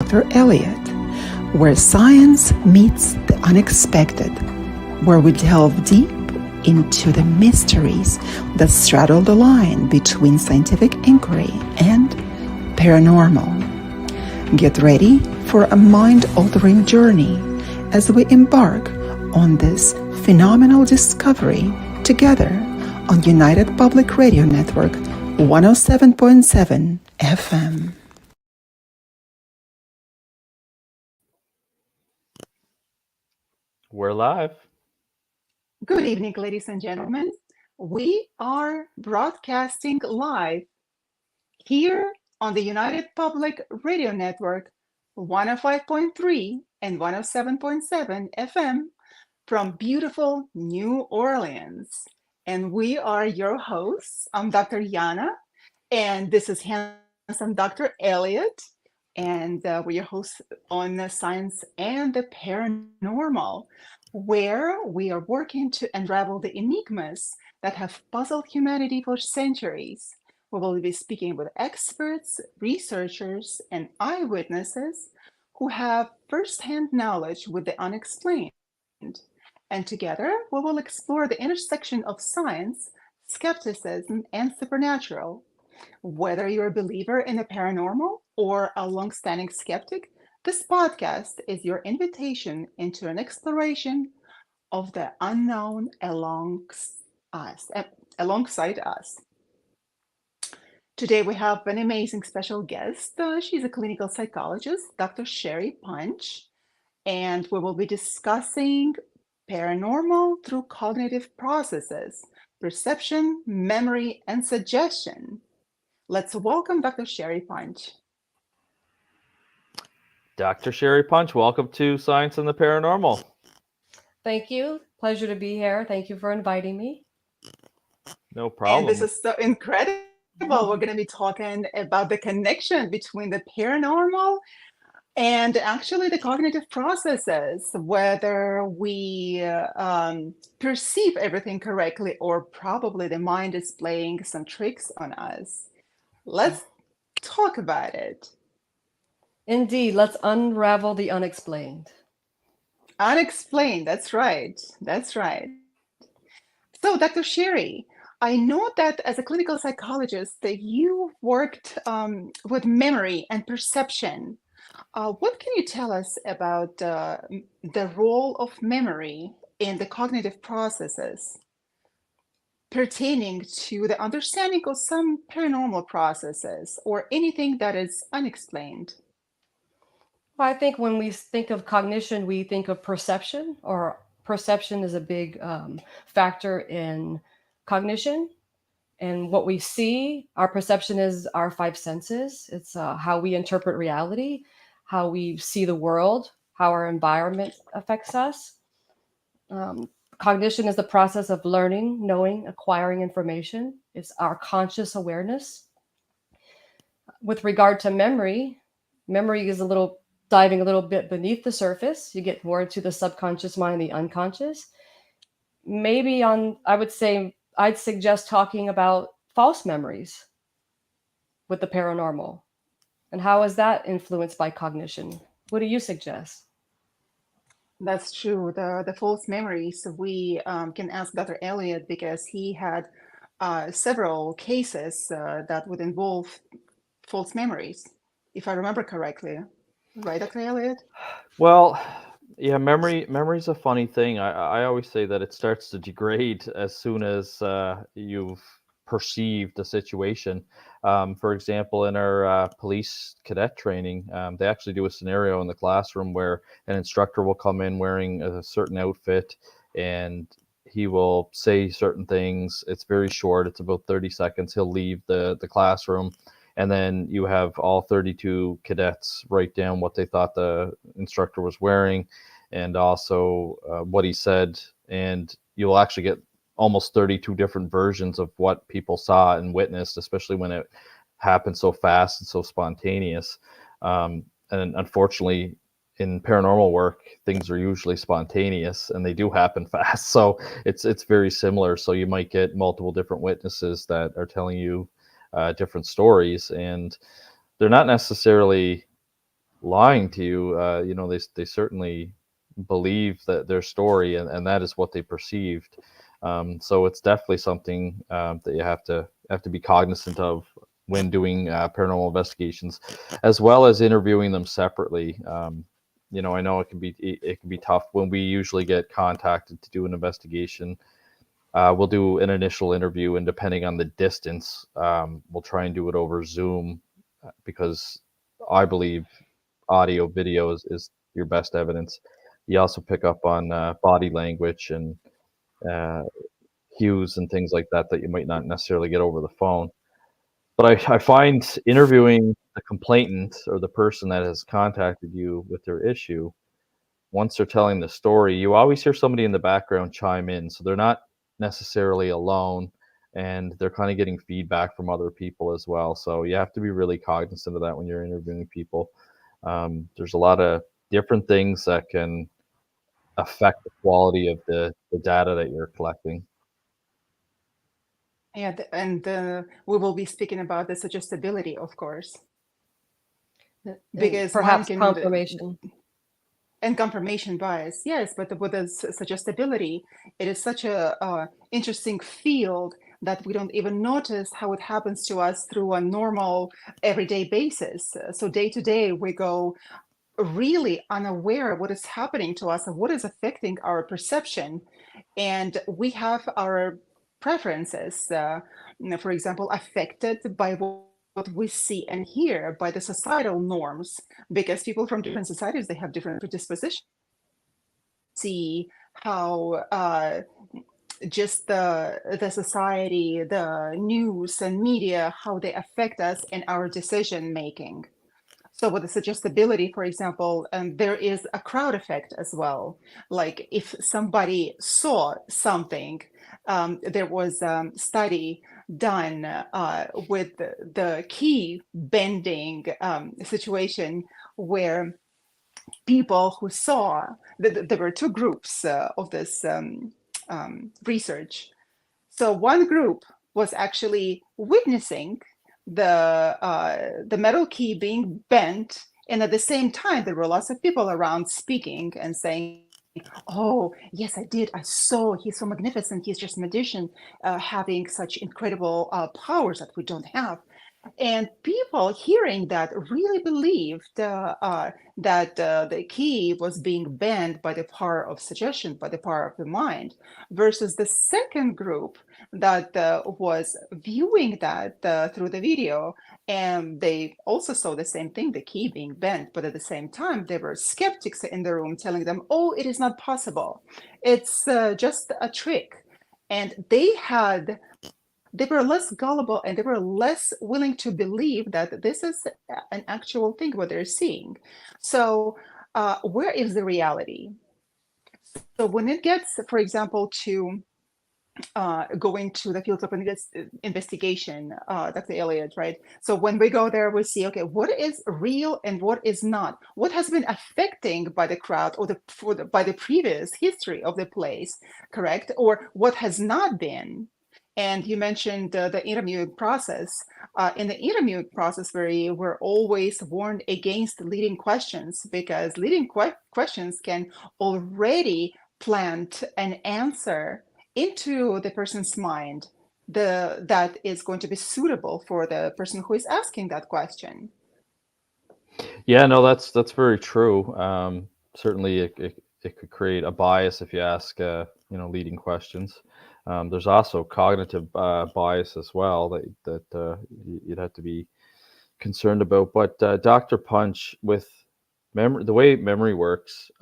Dr. Elliott, where science meets the unexpected, where we delve deep into the mysteries that straddle the line between scientific inquiry and paranormal. Get ready for a mind-altering journey as we embark on this phenomenal discovery together on United Public Radio Network 107.7 FM. We're live. Good evening, ladies and gentlemen. We are broadcasting live here on the United Public Radio Network 105.3 and 107.7 FM from beautiful New Orleans. And we are your hosts. I'm Dr. Yana, and this is handsome Dr. Elliott. And we're your hosts on Science and the Paranormal, where we are working to unravel the enigmas that have puzzled humanity for centuries. We will be speaking with experts, researchers, and eyewitnesses who have firsthand knowledge with the unexplained. And together, we will explore the intersection of science, skepticism, and supernatural. Whether you're a believer in the paranormal or a longstanding skeptic, this podcast is your invitation into an exploration of the unknown alongside us. Today we have an amazing special guest. She's a clinical psychologist, Dr. Sherry Punch, and we will be discussing paranormal through cognitive processes, perception, memory, and suggestion. Let's welcome Dr. Sherry Punch. Dr. Sherry Punch, welcome to Science and the Paranormal. Thank you. Pleasure to be here. Thank you for inviting me. No problem. And this is so incredible. We're going to be talking about the connection between the paranormal and actually the cognitive processes, whether we perceive everything correctly or probably the mind is playing some tricks on us. Let's talk about it. Indeed, let's unravel the unexplained. Unexplained, that's right. That's right. So, Dr. Sherry, I know that as a clinical psychologist that you worked with memory and perception. What can you tell us about the role of memory in the cognitive processes pertaining to the understanding of some paranormal processes or anything that is unexplained? Well, I think when we think of cognition, we think of perception, or perception is a big factor in cognition. And what we see, our perception is our five senses. It's how we interpret reality, how we see the world, how our environment affects us. Cognition is the process of learning, knowing, acquiring information. It's our conscious awareness. With regard to memory, memory is diving a little bit beneath the surface. You get more into the subconscious mind, the unconscious. Maybe I'd suggest talking about false memories with the paranormal. And how is that influenced by cognition? What do you suggest? That's true. The false memories, we can ask Dr. Elliott because he had several cases that would involve false memories, if I remember correctly. Right, Dr. Elliott? Well, yeah, memory's a funny thing. I always say that it starts to degrade as soon as you've perceived a situation. For example, in our police cadet training, they actually do a scenario in the classroom where an instructor will come in wearing a certain outfit and he will say certain things. It's very short. It's about 30 seconds. He'll leave the classroom. And then you have all 32 cadets write down what they thought the instructor was wearing and also what he said. And you'll actually get almost 32 different versions of what people saw and witnessed, especially when it happened so fast and so spontaneous. And unfortunately, in paranormal work, things are usually spontaneous and they do happen fast. So it's very similar. So you might get multiple different witnesses that are telling you different stories, and they're not necessarily lying to you. They certainly believe that their story, and that is what they perceived. So it's definitely something that you have to be cognizant of when doing paranormal investigations, as well as interviewing them separately. I know it can be tough when we usually get contacted to do an investigation. We'll do an initial interview, and depending on the distance, we'll try and do it over Zoom, because I believe audio video is your best evidence. You also pick up on body language and uh, cues and things like that that you might not necessarily get over the phone. But I find interviewing the complainant or the person that has contacted you with their issue, once they're telling the story, you always hear somebody in the background chime in. So they're not necessarily alone, and they're kind of getting feedback from other people as well. So you have to be really cognizant of that when you're interviewing people. There's a lot of different things that can affect the quality of the data that you're collecting. Yeah, and we will be speaking about the suggestibility, of course, And because one perhaps can confirmation. and confirmation bias. Yes, but with the suggestibility, it is such a interesting field that we don't even notice how it happens to us through a normal everyday basis. So day to day, we go really unaware of what is happening to us and what is affecting our perception. And we have our preferences, for example, affected by what we see and hear, by the societal norms, because people from different societies, they have different predispositions. See how just the society, the news and media, how they affect us in our decision making. So with the suggestibility, for example, there is a crowd effect as well. Like if somebody saw something, there was a study done with the key bending situation where people who saw, there were two groups of this research. So one group was actually witnessing the metal key being bent, and at the same time there were lots of people around speaking and saying, "Oh yes, I did. I saw. He's so magnificent. He's just a magician, having such incredible powers that we don't have." And people hearing that really believed that the key was being bent by the power of suggestion, by the power of the mind, versus the second group that was viewing that through the video. And they also saw the same thing, the key being bent, but at the same time, there were skeptics in the room telling them, "Oh, it is not possible. It's just a trick." And they were less gullible and they were less willing to believe that this is an actual thing what they're seeing. So where is the reality? So when it gets, for example, to going to the fields of investigation, Dr. Elliott, right? So when we go there, we see, okay, what is real and what is not? What has been affecting by the crowd or by the previous history of the place, correct? Or what has not been? And you mentioned the interviewing process. In the interviewing process, we're always warned against leading questions, because leading questions can already plant an answer into the person's mind that is going to be suitable for the person who is asking that question. Yeah, no, that's very true. Certainly, it could create a bias if you ask leading questions. There's also cognitive bias as well that you'd have to be concerned about. But Dr. Punch, with memory, the way memory works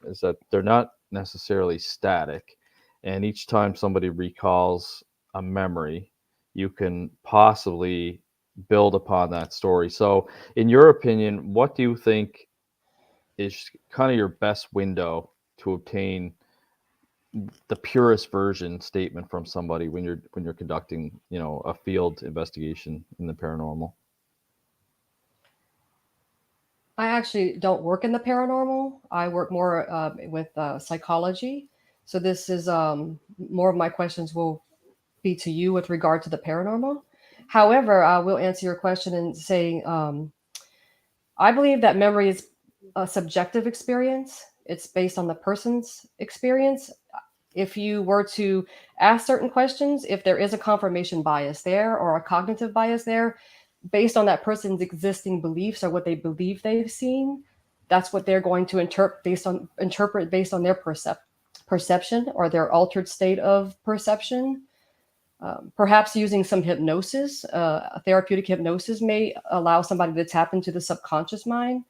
is that they're not necessarily static, and each time somebody recalls a memory, you can possibly build upon that story. So, in your opinion, what do you think is kind of your best window to obtain the purest version statement from somebody when you're conducting, a field investigation in the paranormal? I actually don't work in the paranormal. I work more with psychology. So this is more of my questions will be to you with regard to the paranormal. However, I will answer your question and say I believe that memory is a subjective experience. It's based on the person's experience. If you were to ask certain questions, if there is a confirmation bias there or a cognitive bias there, based on that person's existing beliefs or what they believe they've seen, that's what they're going to interpret based on their perception or their altered state of perception. Perhaps using some hypnosis, therapeutic hypnosis may allow somebody to tap into the subconscious mind,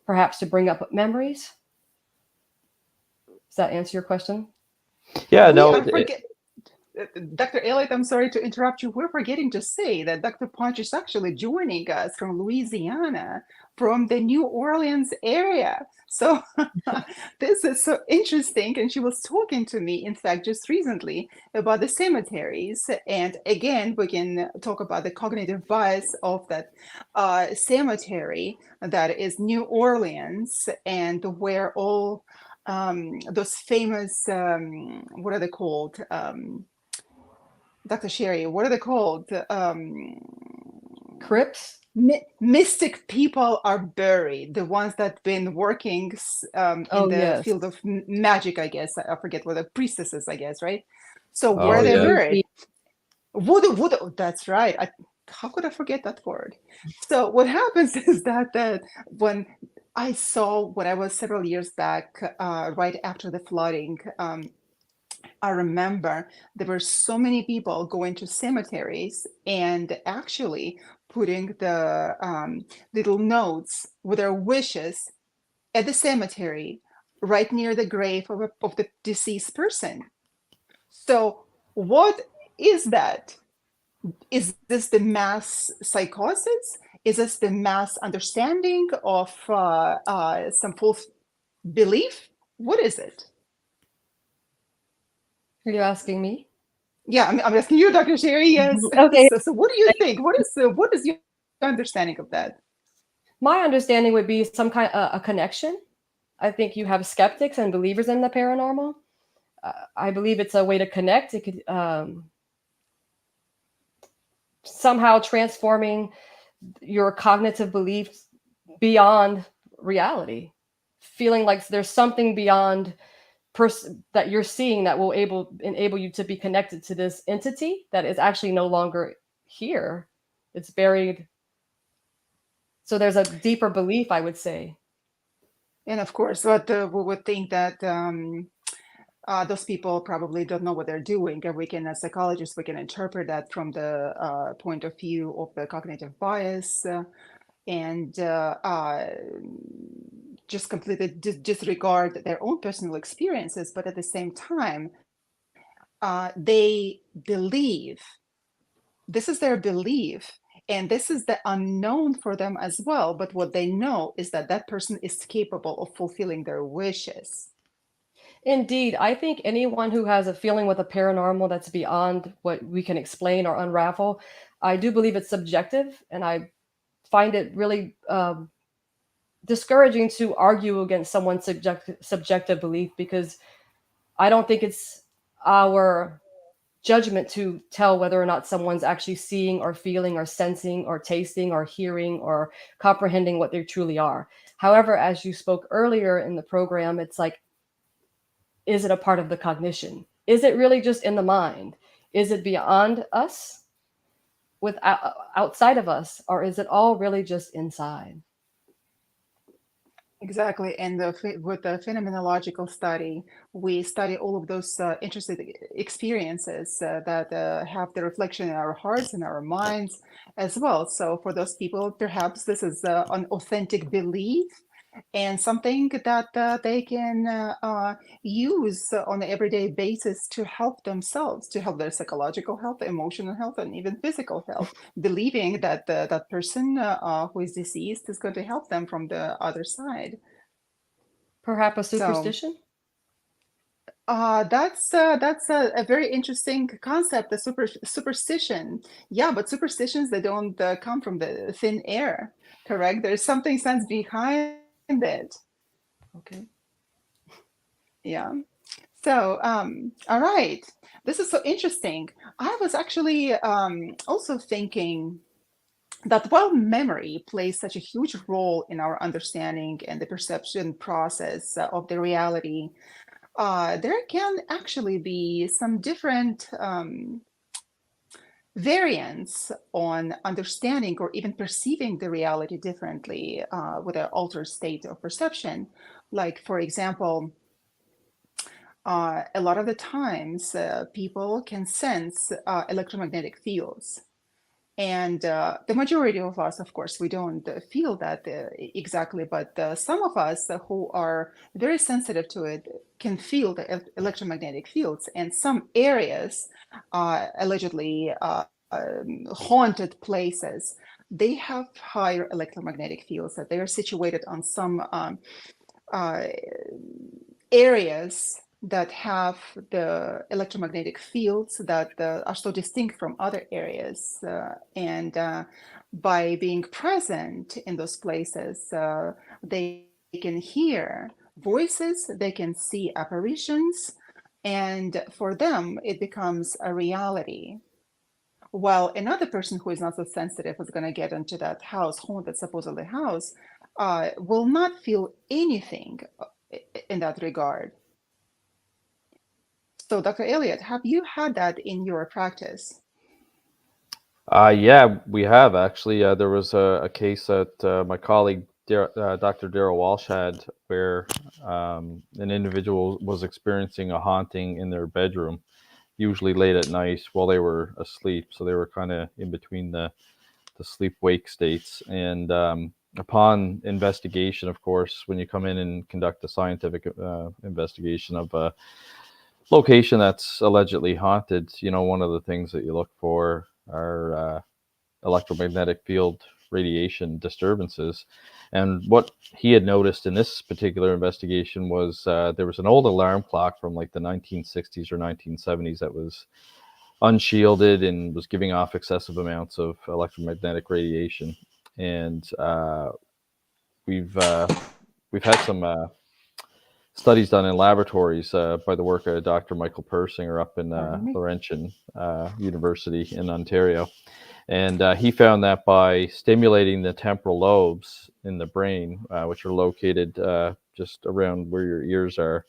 perhaps to bring up memories. Does that answer your question? Yeah, We no, are forget Dr. Elliott, I'm sorry to interrupt you. We're forgetting to say that Dr. Punch is actually joining us from Louisiana, from the New Orleans area. So this is so interesting. And she was talking to me, in fact, just recently about the cemeteries. And again, we can talk about the cognitive bias of that cemetery that is New Orleans, and where all those famous, what are they called? Dr. Sherry, what are they called? Crypts? Mystic people are buried, the ones that been working in Oh, the yes. field of magic, I guess. I forget what the priestesses, I guess, right? So Oh, where they're yeah. buried. Voodoo, that's right. How could I forget that word? So what happens is that when I was several years back, right after the flooding, I remember there were so many people going to cemeteries and actually putting the little notes with their wishes at the cemetery, right near the grave of the deceased person. So, what is that? Is this the mass psychosis? Is this the mass understanding of some false belief? What is it? Are you asking me? Yeah, I'm asking you, Dr. Sherry. Yes. Okay. So what do you think? What is your understanding of that? My understanding would be some kind of a connection. I think you have skeptics and believers in the paranormal. I believe it's a way to connect. It could somehow transforming your cognitive beliefs beyond reality, feeling like there's something beyond that you're seeing that will enable you to be connected to this entity that is actually no longer here. It's buried. So there's a deeper belief, I would say. And of course, what we would think that those people probably don't know what they're doing, and we can, as psychologists, we can interpret that from the point of view of the cognitive bias, and just completely disregard their own personal experiences. But at the same time, they believe, this is their belief, and this is the unknown for them as well. But what they know is that that person is capable of fulfilling their wishes. Indeed, I think anyone who has a feeling with a paranormal that's beyond what we can explain or unravel, I do believe it's subjective, and I find it really discouraging to argue against someone's subjective belief, because I don't think it's our judgment to tell whether or not someone's actually seeing or feeling or sensing or tasting or hearing or comprehending what they truly are. However, as you spoke earlier in the program, it's like, is it a part of the cognition? Is it really just in the mind? Is it beyond us, outside of us, or is it all really just inside? Exactly. And with the phenomenological study, we study all of those interesting experiences that have the reflection in our hearts and our minds as well. So for those people, perhaps this is an authentic belief and something that they can use on an everyday basis to help themselves, to help their psychological health, emotional health, and even physical health, believing that that person who is deceased is going to help them from the other side. Perhaps a So superstition? that's a very interesting concept, the superstition. Yeah, but superstitions, they don't come from the thin air, correct? There's something sense behind it. Okay. Yeah. So, all right. This is so interesting. I was actually also thinking that while memory plays such a huge role in our understanding and the perception process of the reality, there can actually be some different variance on understanding or even perceiving the reality differently with an altered state of perception. Like, for example, a lot of the times people can sense electromagnetic fields. And the majority of us, of course, we don't feel that exactly, but some of us who are very sensitive to it can feel the electromagnetic fields. And some areas, allegedly haunted places, they have higher electromagnetic fields, that they are situated on some uh, areas that have the electromagnetic fields that are so distinct from other areas. And by being present in those places, they can hear voices, they can see apparitions, and for them, it becomes a reality. While another person who is not so sensitive is going to get into that house, haunted supposedly house, will not feel anything in that regard. So, Dr. Elliott, have you had that in your practice? Yeah, we have actually. There was a case that my colleague Dr. Daryl Walsh had, where an individual was experiencing a haunting in their bedroom, usually late at night while they were asleep. So they were kind of in between the sleep wake states. And upon investigation, of course, when you come in and conduct a scientific investigation of a location that's allegedly haunted, one of the things that you look for are electromagnetic field radiation disturbances. And what he had noticed in this particular investigation was there was an old alarm clock from like the 1960s or 1970s that was unshielded and was giving off excessive amounts of electromagnetic radiation. And we've we've had some studies done in laboratories by the work of Dr. Michael Persinger up in Laurentian University in Ontario. And he found that by stimulating the temporal lobes in the brain, which are located just around where your ears are,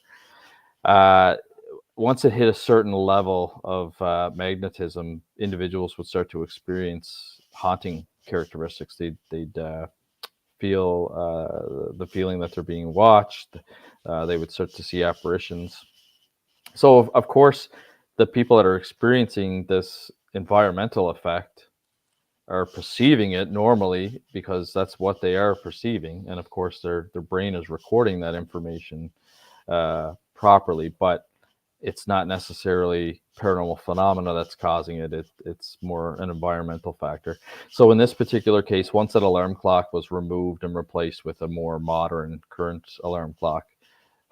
once it hit a certain level of magnetism, individuals would start to experience haunting characteristics. They'd feel the feeling that they're being watched. They would start to see apparitions. So, of course, the people that are experiencing this environmental effect are perceiving it normally because that's what they are perceiving. And of course, their brain is recording that information properly, but it's not necessarily paranormal phenomena that's causing it. It's more an environmental factor. So in this particular case, once that alarm clock was removed and replaced with a more modern current alarm clock,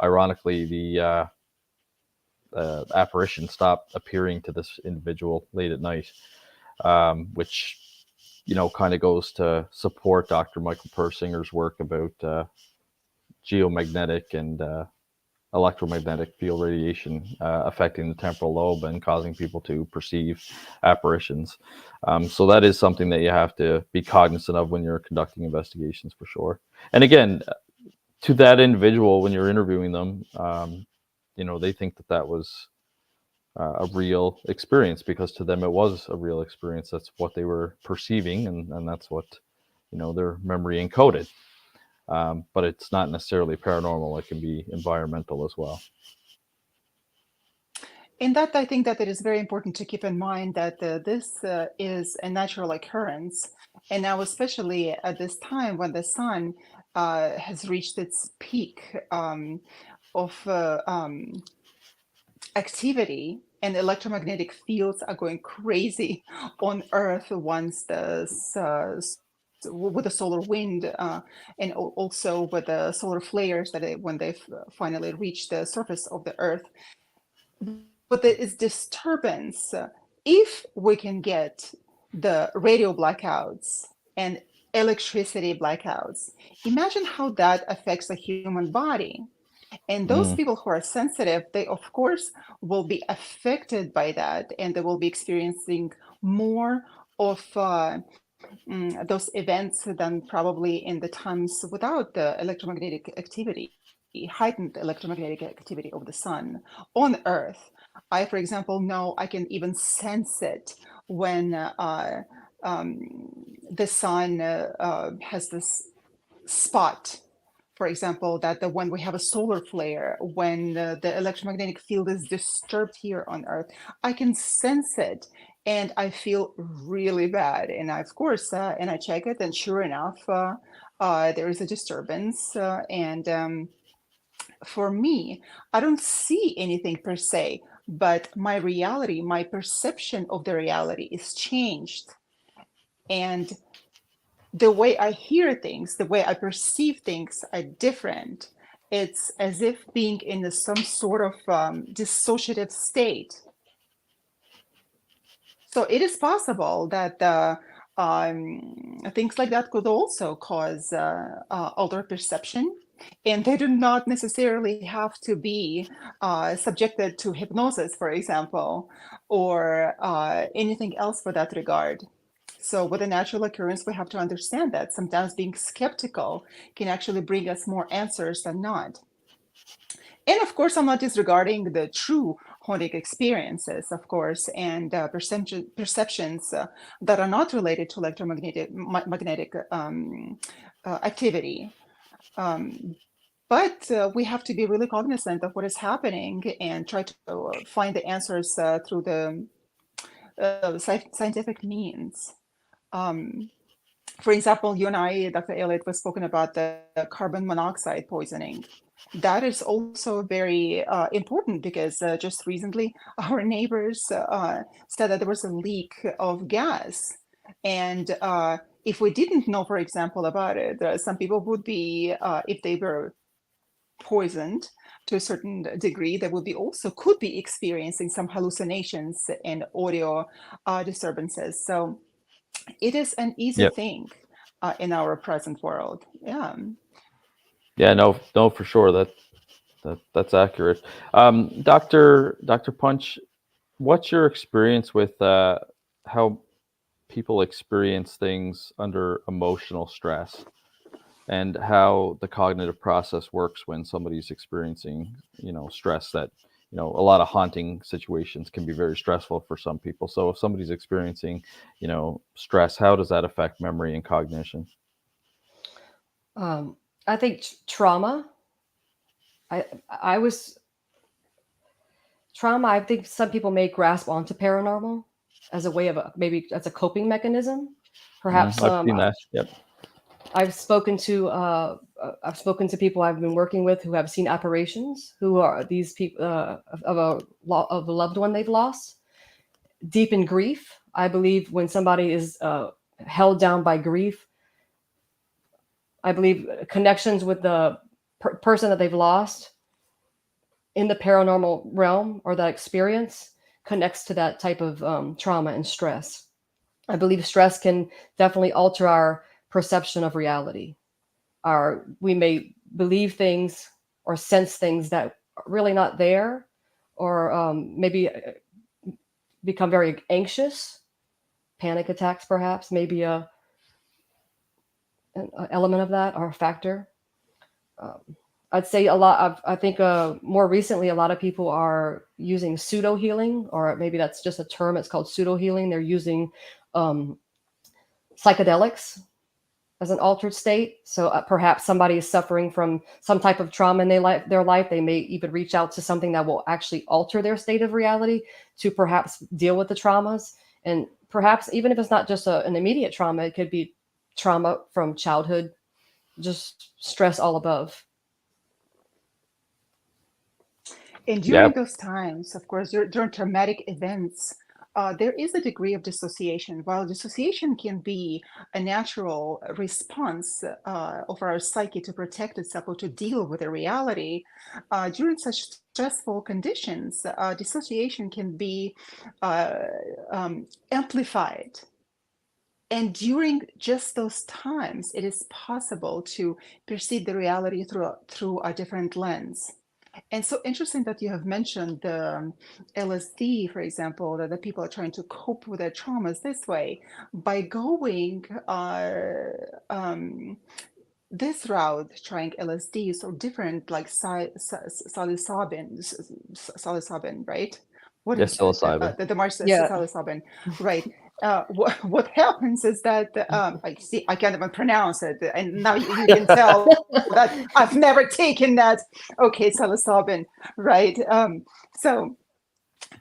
ironically, the apparition stopped appearing to this individual late at night, which kind of goes to support Dr. Michael Persinger's work about geomagnetic and electromagnetic field radiation affecting the temporal lobe and causing people to perceive apparitions. So that is something that you have to be cognizant of when you're conducting investigations, for sure. And again, to that individual, when you're interviewing them, they think that was a real experience, because to them it was a real experience. That's what they were perceiving, and that's what their memory encoded. But it's not necessarily paranormal. It can be environmental as well. In that, I think that it is very important to keep in mind that this is a natural occurrence. And now, especially at this time when the sun has reached its peak of activity, and electromagnetic fields are going crazy on Earth once with the solar wind and also with the solar flares that when they finally reach the surface of the Earth. But there is disturbance. If we can get the radio blackouts and electricity blackouts, imagine how that affects the human body. And those people who are sensitive, they of course will be affected by that, and they will be experiencing more of those events than probably in the times without the electromagnetic activity, heightened electromagnetic activity of the sun on Earth. I, for example, know I can even sense it when the sun has this spot. For example, that when we have a solar flare, when the electromagnetic field is disturbed here on Earth, I can sense it and I feel really bad. And I, of course, and I check it, and sure enough, there is a disturbance. And for me, I don't see anything per se, but my reality, my perception of the reality is changed. And the way I hear things, the way I perceive things are different. It's as if being in some sort of dissociative state. So it is possible that things like that could also cause altered perception. And they do not necessarily have to be subjected to hypnosis, for example, or anything else for that regard. So with a natural occurrence, we have to understand that sometimes being skeptical can actually bring us more answers than not. And of course, I'm not disregarding the true haunting experiences, of course, and perceptions that are not related to electromagnetic activity. But we have to be really cognizant of what is happening and try to find the answers through the scientific means. For example, you and I, Dr. Elliott, was spoken about the carbon monoxide poisoning. That is also very important because just recently our neighbors said that there was a leak of gas. And if we didn't know, for example, about it, some people would be, if they were poisoned to a certain degree, they would be also could be experiencing some hallucinations and audio disturbances. So it is an easy Yep. thing in our present world. Yeah. Yeah, no, for sure that's accurate. Dr. Punch, what's your experience with how people experience things under emotional stress, and how the cognitive process works when somebody's experiencing, stress? That, a lot of haunting situations can be very stressful for some people. So if somebody's experiencing, stress, how does that affect memory and cognition? I think trauma. I was trauma. I think some people may grasp onto paranormal as a way of maybe as a coping mechanism. Perhaps I've seen that. Yep. I've spoken to people I've been working with who have seen apparitions, who are these people of a loved one they've lost, deep in grief. I believe when somebody is held down by grief, I believe connections with the person that they've lost in the paranormal realm or that experience connects to that type of trauma and stress. I believe stress can definitely alter our perception of reality. We may believe things or sense things that are really not there, or maybe become very anxious, panic attacks, perhaps, maybe an element of that or a factor. I'd say I think more recently, a lot of people are using pseudo healing, or maybe that's just a term. It's called pseudo healing. They're using psychedelics as an altered state. So perhaps somebody is suffering from some type of trauma in their life. They may even reach out to something that will actually alter their state of reality to perhaps deal with the traumas. And perhaps even if it's not just an immediate trauma, it could be trauma from childhood, just stress all above. And during those times, of course, during traumatic events, there is a degree of dissociation. While dissociation can be a natural response of our psyche to protect itself or to deal with a reality, during such stressful conditions, dissociation can be amplified. And during just those times, it is possible to perceive the reality through a different lens. And so interesting that you have mentioned the LSD, for example, that the people are trying to cope with their traumas this way by going this route, trying LSDs or different like psilocybin, right? What Yes, is it? psilocybin. The Mars Yeah. psilocybin, right? What happens is that I see I can't even pronounce it, and now you can tell that I've never taken that. Okay, psilocybin, right? So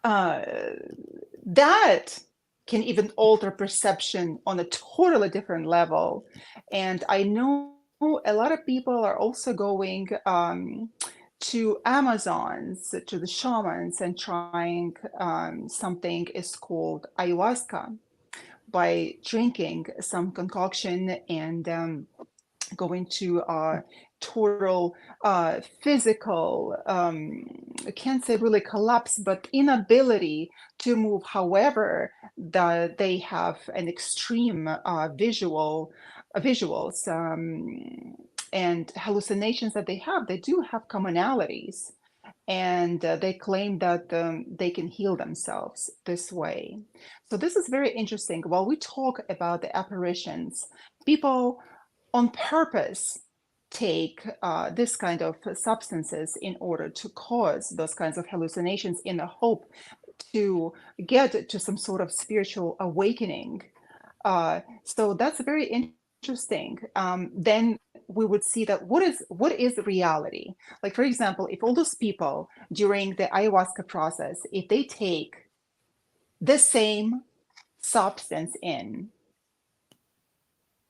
that can even alter perception on a totally different level. And I know a lot of people are also going to Amazons, to the shamans, and trying something is called ayahuasca by drinking some concoction and going to total physical, I can't say really collapse, but inability to move. However, they have an extreme visuals and hallucinations that they do have commonalities. And they claim that they can heal themselves this way. So this is very interesting. While we talk about the apparitions, people on purpose take this kind of substances in order to cause those kinds of hallucinations in the hope to get to some sort of spiritual awakening. So that's very interesting. Then we would see that what is reality? Like, for example, if all those people during the ayahuasca process, if they take the same substance in,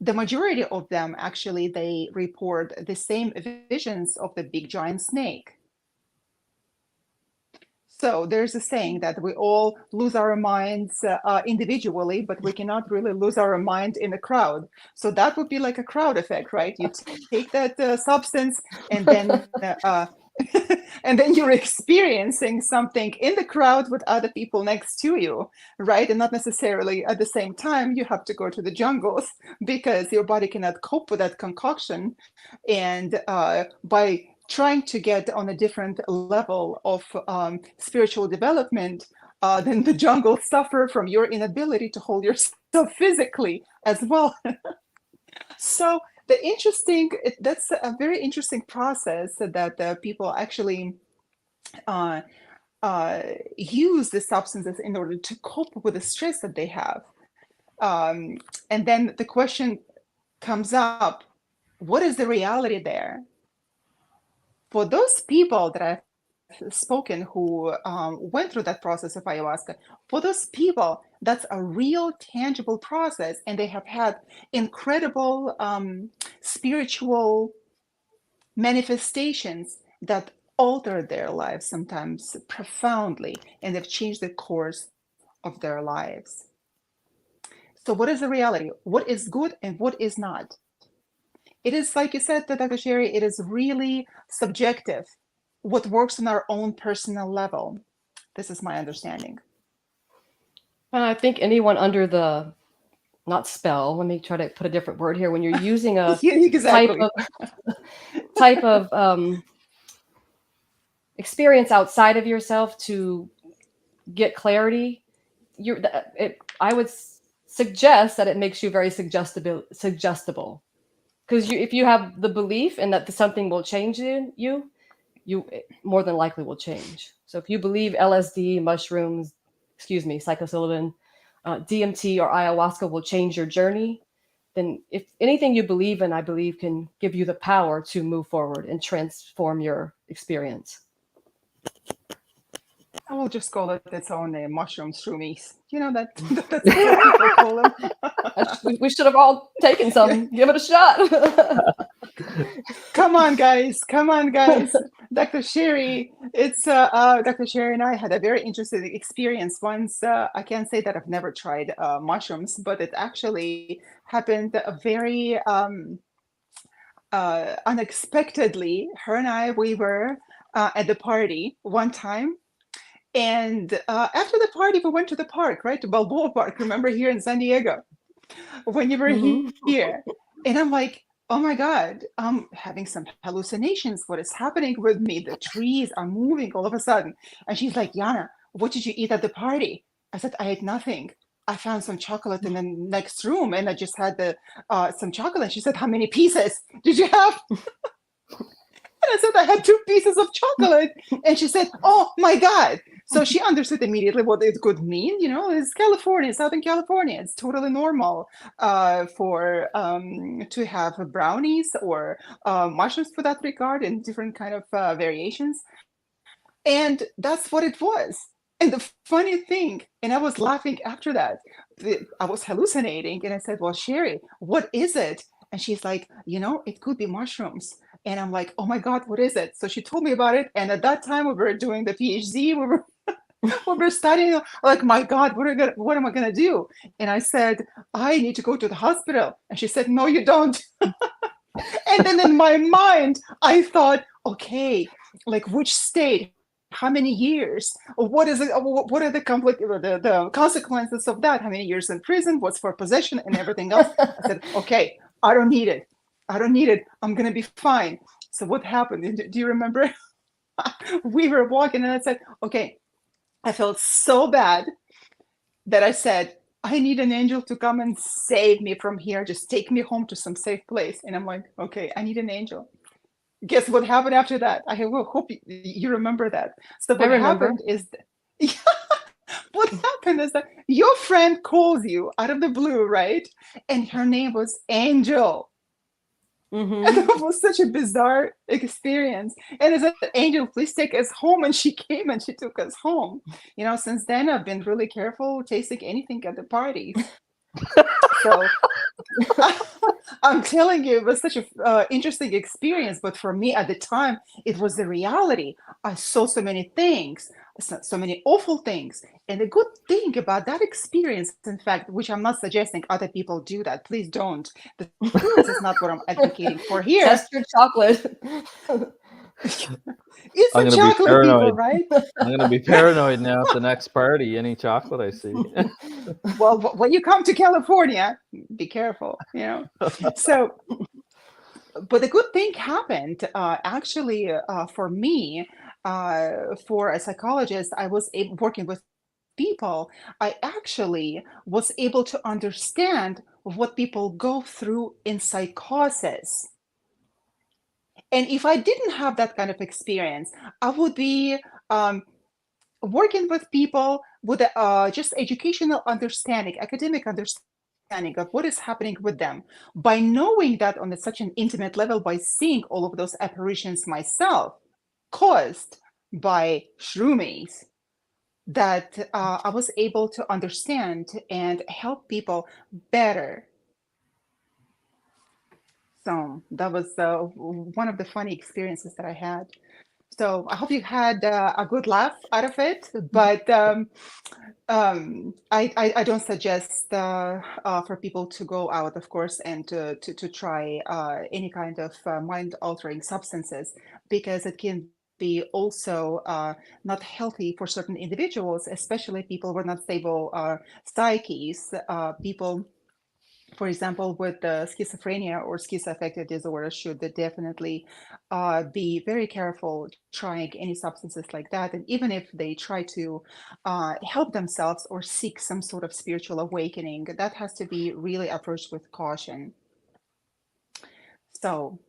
the majority of them actually they report the same visions of the big giant snake. So there's a saying that we all lose our minds individually, but we cannot really lose our mind in a crowd. So that would be like a crowd effect, right? You take that substance, and then and then you're experiencing something in the crowd with other people next to you, right? And not necessarily at the same time. You have to go to the jungles because your body cannot cope with that concoction, and by trying to get on a different level of spiritual development, then the jungle suffer from your inability to hold yourself physically as well. So that's a very interesting process that people actually use the substances in order to cope with the stress that they have. And then the question comes up, what is the reality there? For those people that I've spoken who went through that process of ayahuasca, for those people, that's a real tangible process, and they have had incredible spiritual manifestations that altered their lives, sometimes profoundly, and have changed the course of their lives. So what is the reality? What is good and what is not? It is, like you said, Dr. Sherry, it is really subjective, what works on our own personal level. This is my understanding. And I think anyone under the, not spell, let me try to put a different word here, when you're using a Yeah, exactly. type of experience outside of yourself to get clarity, I would suggest that it makes you very suggestible. Because if you have the belief and that something will change you more than likely will change. So if you believe LSD, mushrooms, psilocybin, DMT, or ayahuasca will change your journey, then if anything you believe in, I believe, can give you the power to move forward and transform your experience. I will just call it its own name, mushroom shroomies. You know, that's what people call them. We should have all taken some. Give it a shot. Come on, guys. Come on, guys. Dr. Sherry, it's Dr. Sherry and I had a very interesting experience once. I can't say that I've never tried mushrooms, but it actually happened very unexpectedly. Her and I, we were at the party one time. And after the party, we went to the park, right? To Balboa Park, remember, here in San Diego, when you were here. And I'm like, oh my God, I'm having some hallucinations. What is happening with me? The trees are moving all of a sudden. And she's like, Yana, what did you eat at the party? I said, I ate nothing. I found some chocolate in the next room and I just had some chocolate. She said, how many pieces did you have? And I said, I had 2 pieces of chocolate. And she said, oh my God. So she understood immediately what it could mean. You know, it's California, Southern California. It's totally normal for to have brownies or mushrooms for that regard and different kind of variations. And that's what it was. And the funny thing, and I was laughing after that, I was hallucinating. And I said, well, Sherry, what is it? And she's like, you know, it could be mushrooms. And I'm like, oh my God, what is it? So she told me about it. And at that time, we were doing the Ph.D. We were studying, like, my God, what am I going to do? And I said, I need to go to the hospital. And she said, no, you don't. And then in my mind, I thought, okay, like which state? How many years? What is it? What are the consequences of that? How many years in prison? What's for possession and everything else? I said, okay, I don't need it. I don't need it. I'm gonna be fine. So what happened? Do you remember? We were walking, and I said, okay. I felt so bad that I said, I need an angel to come and save me from here. Just take me home to some safe place. And I'm like, okay, I need an angel. Guess what happened after that? I hope you remember that. So I what remember. happened is what happened is that your friend calls you out of the blue, right? And her name was Angel. And Mm-hmm. it was such a bizarre experience. And I said, Angel, please take us home. And she came and she took us home. You know, since then I've been really careful tasting anything at the parties. So I'm telling you, it was such an interesting experience. But for me at the time, it was the reality. I saw so many things, so many awful things. And the good thing about that experience, in fact, which I'm not suggesting other people do that, please don't. This is not what I'm advocating for here. Test your chocolate. Eat I'm some gonna be chocolate, people, paranoid. right? I'm gonna be paranoid now at the next party. Any chocolate I see. Well, when you come to California, be careful, you know. So, but the good thing happened actually for me, for a psychologist. I was working with people. I actually was able to understand what people go through in psychosis. And if I didn't have that kind of experience, I would be working with people with just educational understanding, academic understanding of what is happening with them. By knowing that on such an intimate level, by seeing all of those apparitions myself, caused by shroomies, that I was able to understand and help people better. So that was one of the funny experiences that I had. So I hope you had a good laugh out of it, but I don't suggest for people to go out, of course, and to try any kind of mind-altering substances, because it can be also not healthy for certain individuals, especially people with not stable psyches, people, for example, with schizophrenia or schizoaffective disorder, should definitely be very careful trying any substances like that. And even if they try to help themselves or seek some sort of spiritual awakening, that has to be really approached with caution. So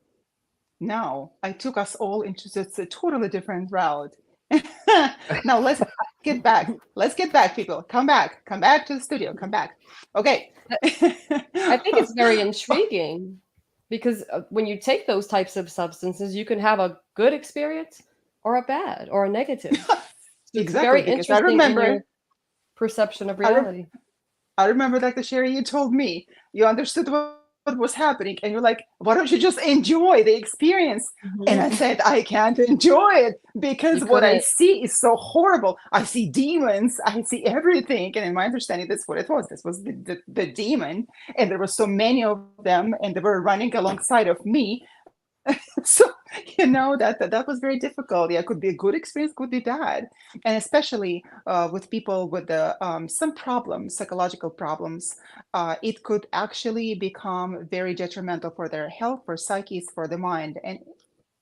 now I took us all into just a totally different route. Now let's get back. Let's get back, people. Come back. Come back to the studio. Come back. Okay. I think it's very intriguing because when you take those types of substances, you can have a good experience or a bad or a negative. So it's Exactly, very because I interesting in your remember, perception of I, re- reality. I remember, Dr. Sherry, you told me you understood what was happening, and you're like, "Why don't you just enjoy the experience?" And I Mhm. said, "I can't enjoy it because You what I couldn't. see is so horrible. I see demons, I see everything." And in my understanding, that's what it was. This was the demon, and there were so many of them, and they were running alongside of me. So, that was very difficult. Yeah, it could be a good experience, could be bad. And especially with people with some problems, psychological problems, it could actually become very detrimental for their health, for psyches, for the mind,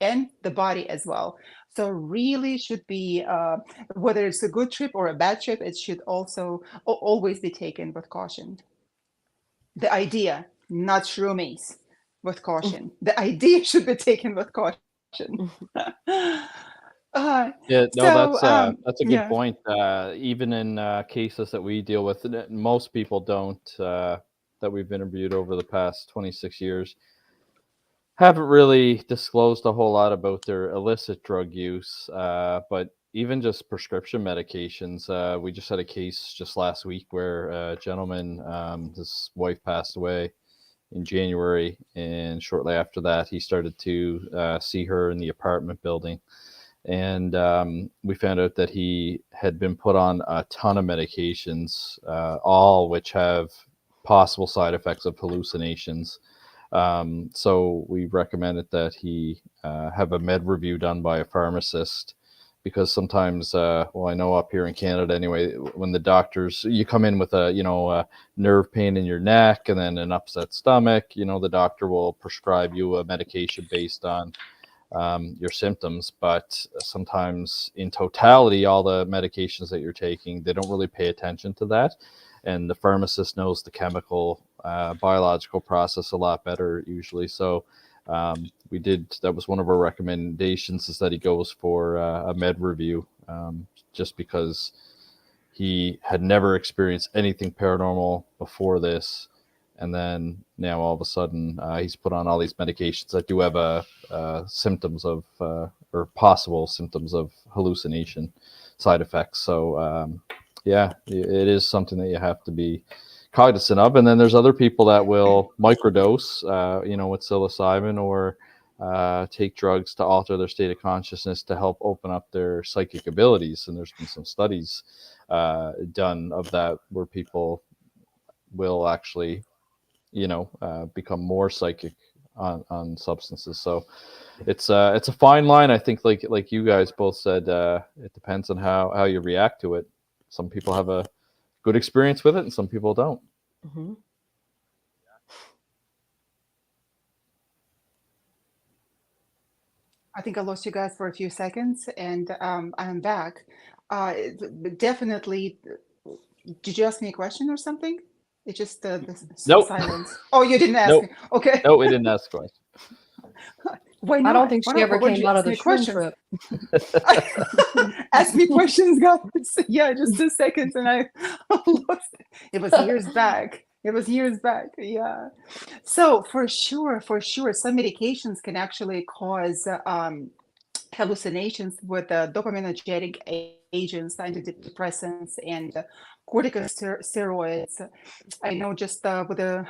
and the body as well. So really should be, whether it's a good trip or a bad trip, it should also always be taken with caution. The idea, not shroomies, with caution. The idea should be taken with caution. Yeah, no, So, that's a good yeah. point. Even in cases that we deal with, and most people don't, that we've interviewed over the past 26 years, haven't really disclosed a whole lot about their illicit drug use. But even just prescription medications, we just had a case just last week where a gentleman, his wife passed away in January, and shortly after that, he started to see her in the apartment building. And we found out that he had been put on a ton of medications, all which have possible side effects of hallucinations. So we recommended that he have a med review done by a pharmacist, because sometimes, well, I know up here in Canada anyway, when the doctors, you come in with a nerve pain in your neck and then an upset stomach, the doctor will prescribe you a medication based on your symptoms. But sometimes in totality, all the medications that you're taking, they don't really pay attention to that. And the pharmacist knows the chemical, biological process a lot better usually. So that was one of our recommendations, is that he goes for a med review, just because he had never experienced anything paranormal before this. And then now all of a sudden he's put on all these medications that do have symptoms of, or possible symptoms of, hallucination side effects. So yeah, it is something that you have to be cognizant of. And then there's other people that will microdose, with psilocybin, or take drugs to alter their state of consciousness to help open up their psychic abilities. And there's been some studies done of that, where people will actually become more psychic on substances. So it's a fine line. I think, like you guys both said, it depends on how you react to it. Some people have a good experience with it, and some people don't. Mhm. I think I lost you guys for a few seconds, and I'm back. Definitely. Did you ask me a question or something? It just the Nope. silence. Oh, you didn't ask Nope. me. Okay. No, we didn't ask questions. Why I don't not? think Why she not? ever Why did came you out of ask the me shroom questions? trip. Ask me questions, guys. Yeah, just 2 seconds, and I lost it. It was years back. It was years back. Yeah. So for sure, some medications can actually cause hallucinations with dopaminergic agents, antidepressants, and corticosteroids. I know just with a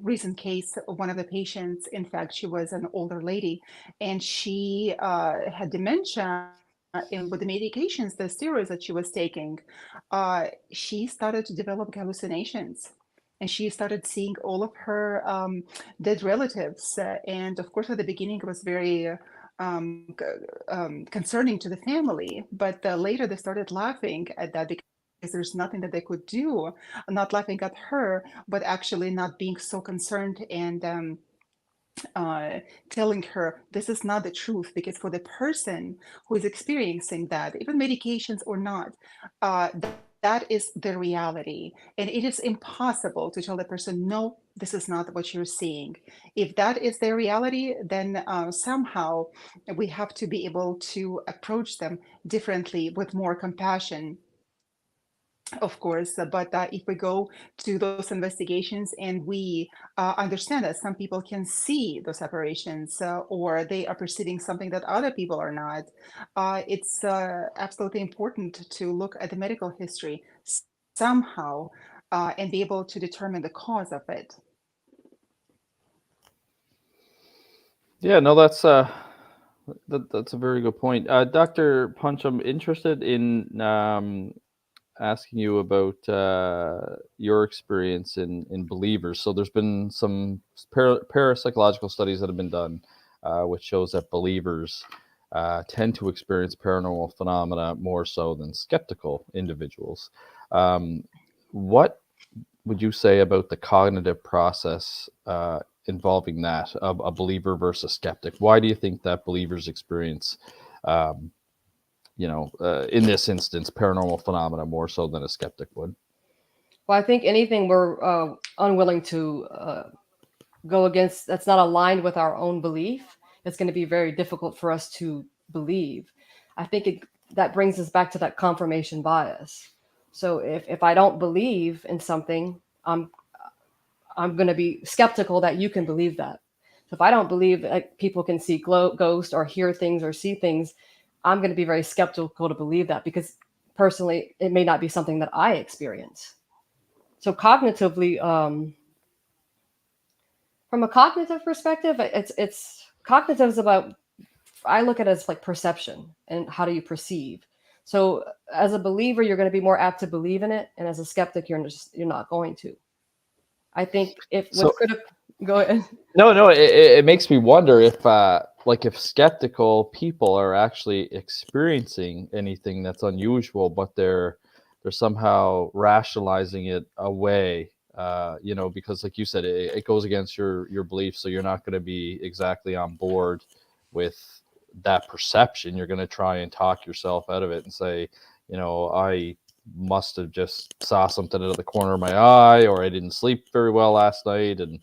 recent case, one of the patients, in fact, she was an older lady, and she had dementia. And with the medications, the steroids that she was taking, she started to develop hallucinations. And she started seeing all of her dead relatives. And of course, at the beginning, it was very concerning to the family. But later, they started laughing at that because there's nothing that they could do, not laughing at her, but actually not being so concerned and telling her this is not the truth, because for the person who is experiencing that, even medications or not, that is the reality. And it is impossible to tell the person, no, this is not what you're seeing. If that is their reality, then somehow we have to be able to approach them differently, with more compassion, of course. But if we go to those investigations and we understand that some people can see those apparitions, or they are perceiving something that other people are not, it's absolutely important to look at the medical history somehow, and be able to determine the cause of it. Yeah, no, that's a very good point. Dr. Punch, I'm interested in asking you about your experience in believers. So there's been some parapsychological studies that have been done which shows that believers tend to experience paranormal phenomena more so than skeptical individuals. What would you say about the cognitive process involving that of a believer versus skeptic? Why do you think that believers experience, in this instance, paranormal phenomena more so than a skeptic would? Well, I think anything we're unwilling to go against that's not aligned with our own belief, it's going to be very difficult for us to believe. I think that brings us back to that confirmation bias. So if I don't believe in something, I'm going to be skeptical that you can believe that. So if I don't believe that people can see ghosts or hear things or see things, I'm going to be very skeptical to believe that, because personally, it may not be something that I experience. So cognitively, from a cognitive perspective, it's cognitive is about, I look at it as like perception and how do you perceive. So as a believer, you're going to be more apt to believe in it, and as a skeptic, you're not going to. I think go ahead. No, it makes me wonder if skeptical people are actually experiencing anything that's unusual, but they're somehow rationalizing it away, because like you said, it goes against your beliefs, so you're not going to be exactly on board with that perception. You're going to try and talk yourself out of it and say, I must have just saw something out of the corner of my eye, or I didn't sleep very well last night, and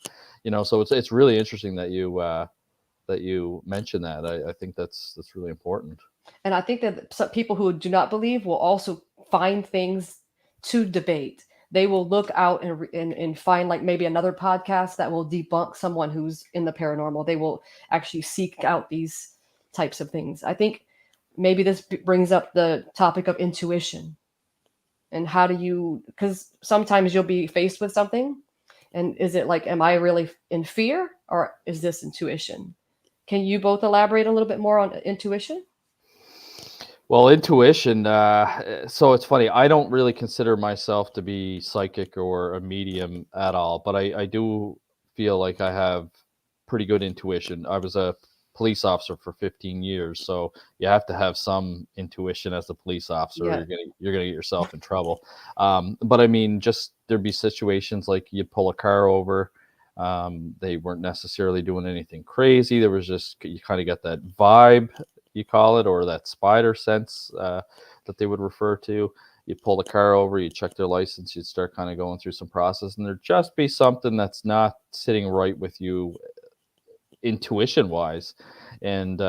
so it's really interesting that you mentioned that. I think that's really important. And I think that some people who do not believe will also find things to debate. They will look out and find like maybe another podcast that will debunk someone who's in the paranormal. They will actually seek out these types of things. I think maybe this brings up the topic of intuition. And how do you, because sometimes you'll be faced with something, and is it like, am I really in fear, or is this intuition? Can you both elaborate a little bit more on intuition? Well, intuition, so it's funny. I don't really consider myself to be psychic or a medium at all, but I do feel like I have pretty good intuition. I was a police officer for 15 years, so you have to have some intuition as a police officer. Yeah. You're gonna get yourself in trouble. But I mean, just there'd be situations like you'd pull a car over. They weren't necessarily doing anything crazy. There was just, you kind of get that vibe, you call it, or that spider sense that they would refer to. You pull the car over, you check their license, you'd start kind of going through some process, and there'd just be something that's not sitting right with you intuition wise, and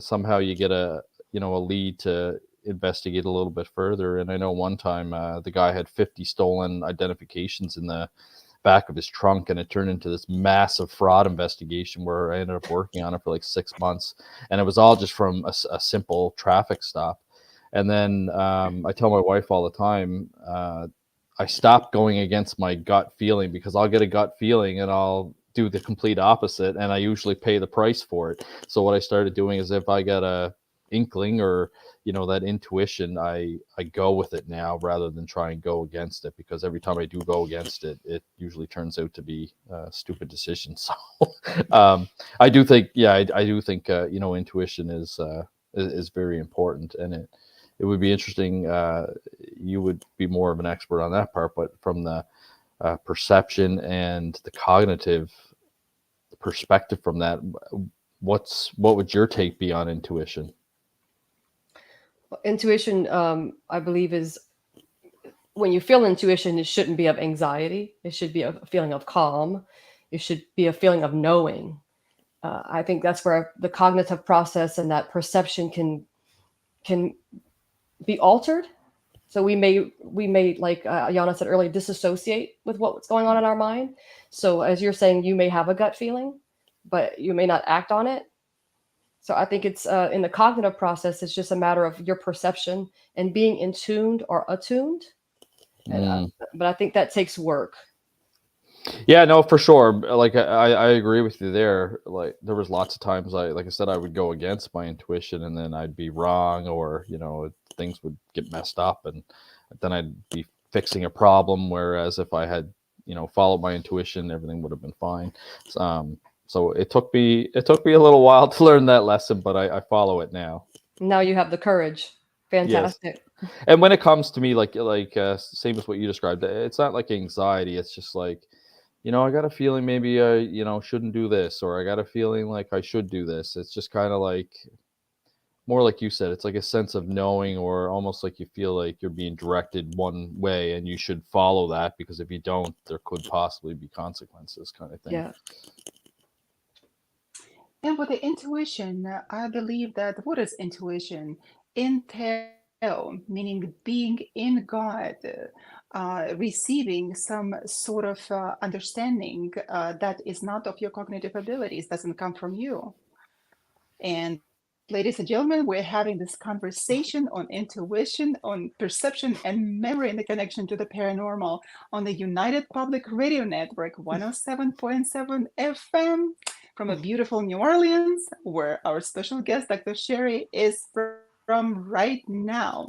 somehow you get a lead to investigate a little bit further. And I know one time the guy had 50 stolen identifications in the back of his trunk, and it turned into this massive fraud investigation where I ended up working on it for like 6 months, and it was all just from a simple traffic stop. And then I tell my wife all the time, I stopped going against my gut feeling, because I'll get a gut feeling and I'll do the complete opposite, and I usually pay the price for it. So what I started doing is, if I get a inkling or that intuition, I go with it now rather than try and go against it, because every time I do go against it, it usually turns out to be a stupid decision. So I do think intuition is very important, and it would be interesting. You would be more of an expert on that part, but from the perception and the cognitive perspective from that, what would your take be on intuition? Intuition, I believe, is when you feel intuition, it shouldn't be of anxiety. It should be a feeling of calm. It should be a feeling of knowing. I think that's where the cognitive process and that perception can be altered. So we may, like Yana said earlier, disassociate with what's going on in our mind. So as you're saying, you may have a gut feeling, but you may not act on it. So I think it's in the cognitive process, it's just a matter of your perception and being in tuned or attuned. And, but I think that takes work. Yeah, no, for sure. Like I agree with you there. Like there was lots of times like I said, I would go against my intuition, and then I'd be wrong, or things would get messed up, and then I'd be fixing a problem. Whereas if I had followed my intuition, everything would have been fine. So it took me a little while to learn that lesson, but I follow it now. Now you have the courage. Yes. Fantastic. And when it comes to me, same as what you described, it's not like anxiety. It's just like, I got a feeling maybe I, shouldn't do this, or I got a feeling like I should do this. It's just kind of like more like you said. It's like a sense of knowing, or almost like you feel like you're being directed one way and you should follow that, because if you don't, there could possibly be consequences, kind of thing. Yeah. And with the intuition, I believe that what is intuition? Intel, meaning being in God, receiving some sort of understanding that is not of your cognitive abilities, doesn't come from you. And ladies and gentlemen, we're having this conversation on intuition, on perception and memory, and the connection to the paranormal on the United Public Radio Network, 107.7 FM, from a beautiful New Orleans, where our special guest, Dr. Sherry, is from right now.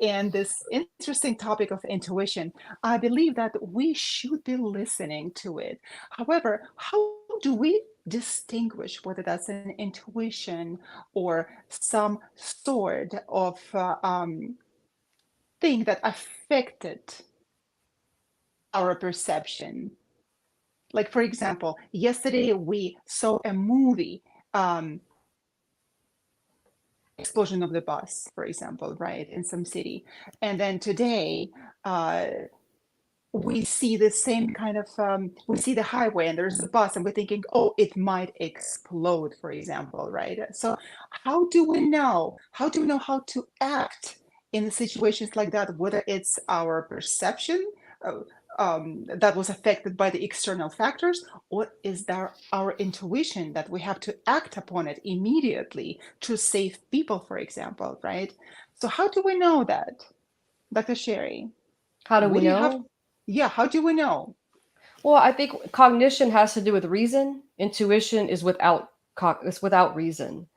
And this interesting topic of intuition, I believe that we should be listening to it. However, how do we distinguish whether that's an intuition or some sort of thing that affected our perception? Like, for example, yesterday we saw a movie, um, explosion of the bus, for example, right, in some city. And then today, uh, we see the same kind of we see the highway and there's a bus and we're thinking, oh, it might explode, for example, right? So how do we know how to act in situations like that, whether it's our perception uh, that was affected by the external factors, or is there our intuition that we have to act upon it immediately to save people, for example, right? So how do we know that, Dr. Sherry? How do we What do you have? know? Yeah, how do we know? Well, I think cognition has to do with reason. Intuition is it's without reason.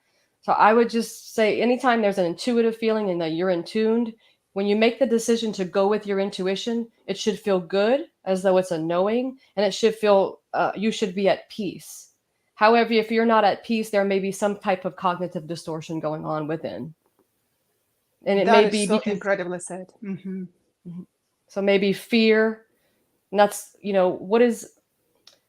So I would just say anytime there's an intuitive feeling and that you're in tuned, when you make the decision to go with your intuition, it should feel good, as though it's a knowing, and it should feel you should be at peace. However, if you're not at peace, there may be some type of cognitive distortion going on within, and it That may is be so because incredibly said. Hmm. Mhm. So maybe fear, and that's what is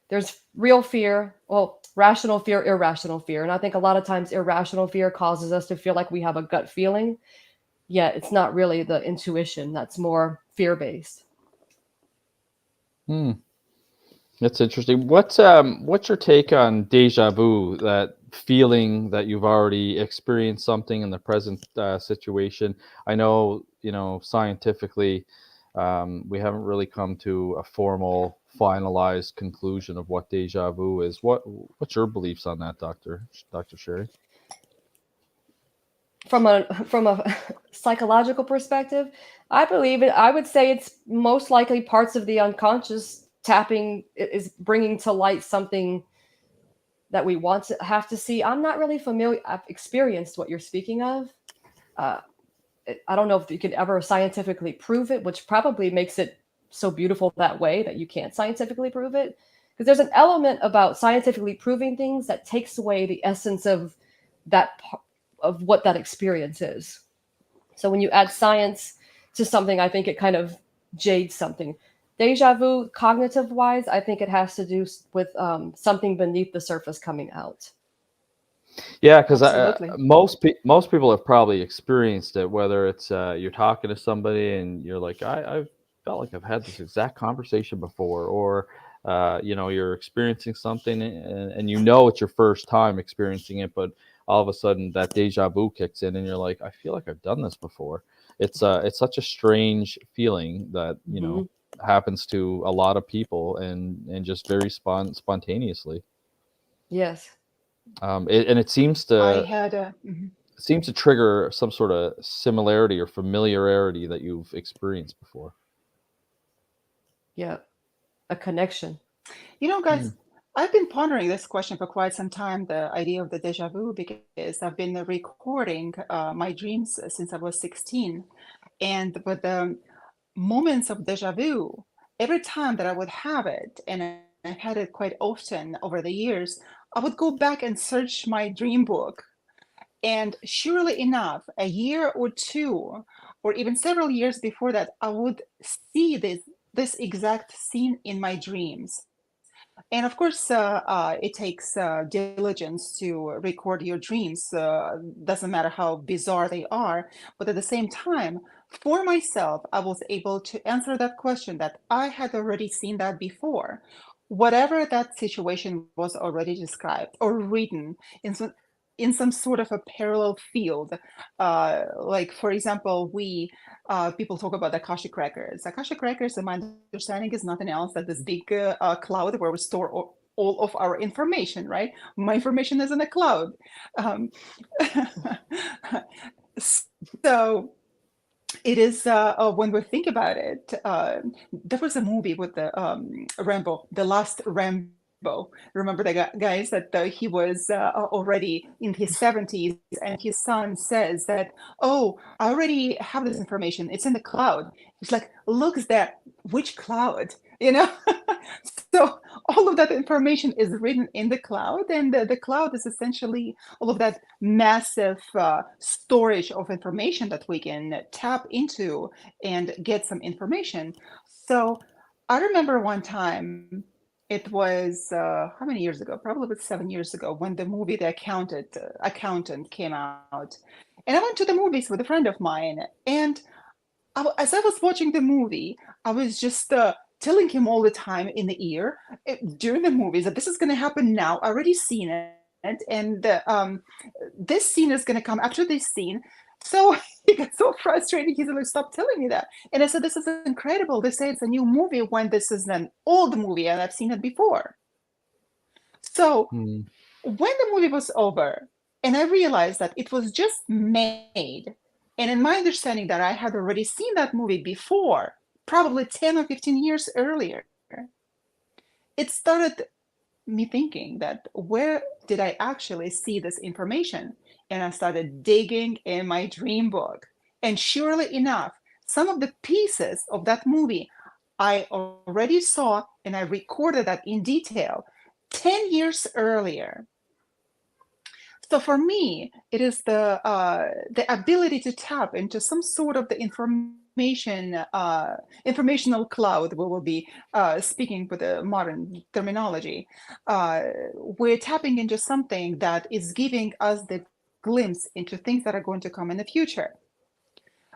there's real fear, well, rational fear, irrational fear. And I think a lot of times irrational fear causes us to feel like we have a gut feeling, yet it's not really the intuition. That's more fear based. Hmm. That's interesting. What's your take on deja vu, that feeling that you've already experienced something in the present situation? I know, scientifically, we haven't really come to a formal, finalized conclusion of what deja vu is. What's your beliefs on that, Doctor Sherry? From a psychological perspective, I believe it. I would say it's most likely parts of the unconscious tapping is bringing to light something that we want to have to see. I'm not really familiar. I've experienced what you're speaking of. Uh, I don't know if you could ever scientifically prove it, which probably makes it so beautiful that way that you can't scientifically prove it. Because there's an element about scientifically proving things that takes away the essence of of what that experience is. So when you add science to something, I think it kind of jades something. Deja vu, cognitive wise, I think it has to do with something beneath the surface coming out. Yeah, because Absolutely. most people have probably experienced it. Whether it's you're talking to somebody and you're like, I've felt like I've had this exact conversation before, or you're experiencing something and it's your first time experiencing it, but all of a sudden that deja vu kicks in and you're like, I feel like I've done this before. It's such a strange feeling that Hmm. happens to a lot of people, and just very spontaneously. Yes. And it seems I to had a, trigger some sort of similarity or familiarity that you've experienced before. Yeah. A connection. guys, Mm. I've been pondering this question for quite some time, the idea of the deja vu, because I've been recording my dreams since I was 16. And with the moments of deja vu, every time that I would have it and I I've had it quite often over the years, I would go back and search my dream book. And surely enough, a year or two, or even several years before that, I would see this exact scene in my dreams. And of course, it takes diligence to record your dreams. Doesn't matter how bizarre they are, but at the same time, for myself, I was able to answer that question that I had already seen that before. Whatever that situation was already described or written in some sort of a parallel field. Like, for example, people talk about Akashic records. Akashic records, in my understanding, is nothing else than this big cloud where we store all of our information, right? My information is in a cloud. Um, so it is, when we think about it, there was a movie with the Rambo, The Last Rambo. Remember the guys that he was already in his 70s, and his son says that, "Oh, I already have this information. It's in the cloud." He's like, "Look, is there? Which cloud?" You know. So all of that information is written in the cloud, and the cloud is essentially all of that massive storage of information that we can tap into and get some information. So I remember one time, it was how many years ago? Probably about 7 years ago, when the movie The Accountant came out. And I went to the movies with a friend of mine. And as I was watching the movie, I was just telling him all the time in the ear during the movies that this is going to happen now. I already seen it. And this scene is going to come after this scene. So he got so frustrated. He's like, "Stop telling me that." And I said, "This is incredible. They say it's a new movie when this is an old movie and I've seen it before." So when the movie was over and I realized that it was just made, and in my understanding that I had already seen that movie before, probably 10 or 15 years earlier, it started me thinking that, where did I actually see this information? And I started digging in my dream book. And surely enough, some of the pieces of that movie I already saw, and I recorded that in detail 10 years earlier. So for me, it is the ability to tap into some sort of the informational cloud. We will be speaking with a modern terminology. We're tapping into something that is giving us the glimpse into things that are going to come in the future.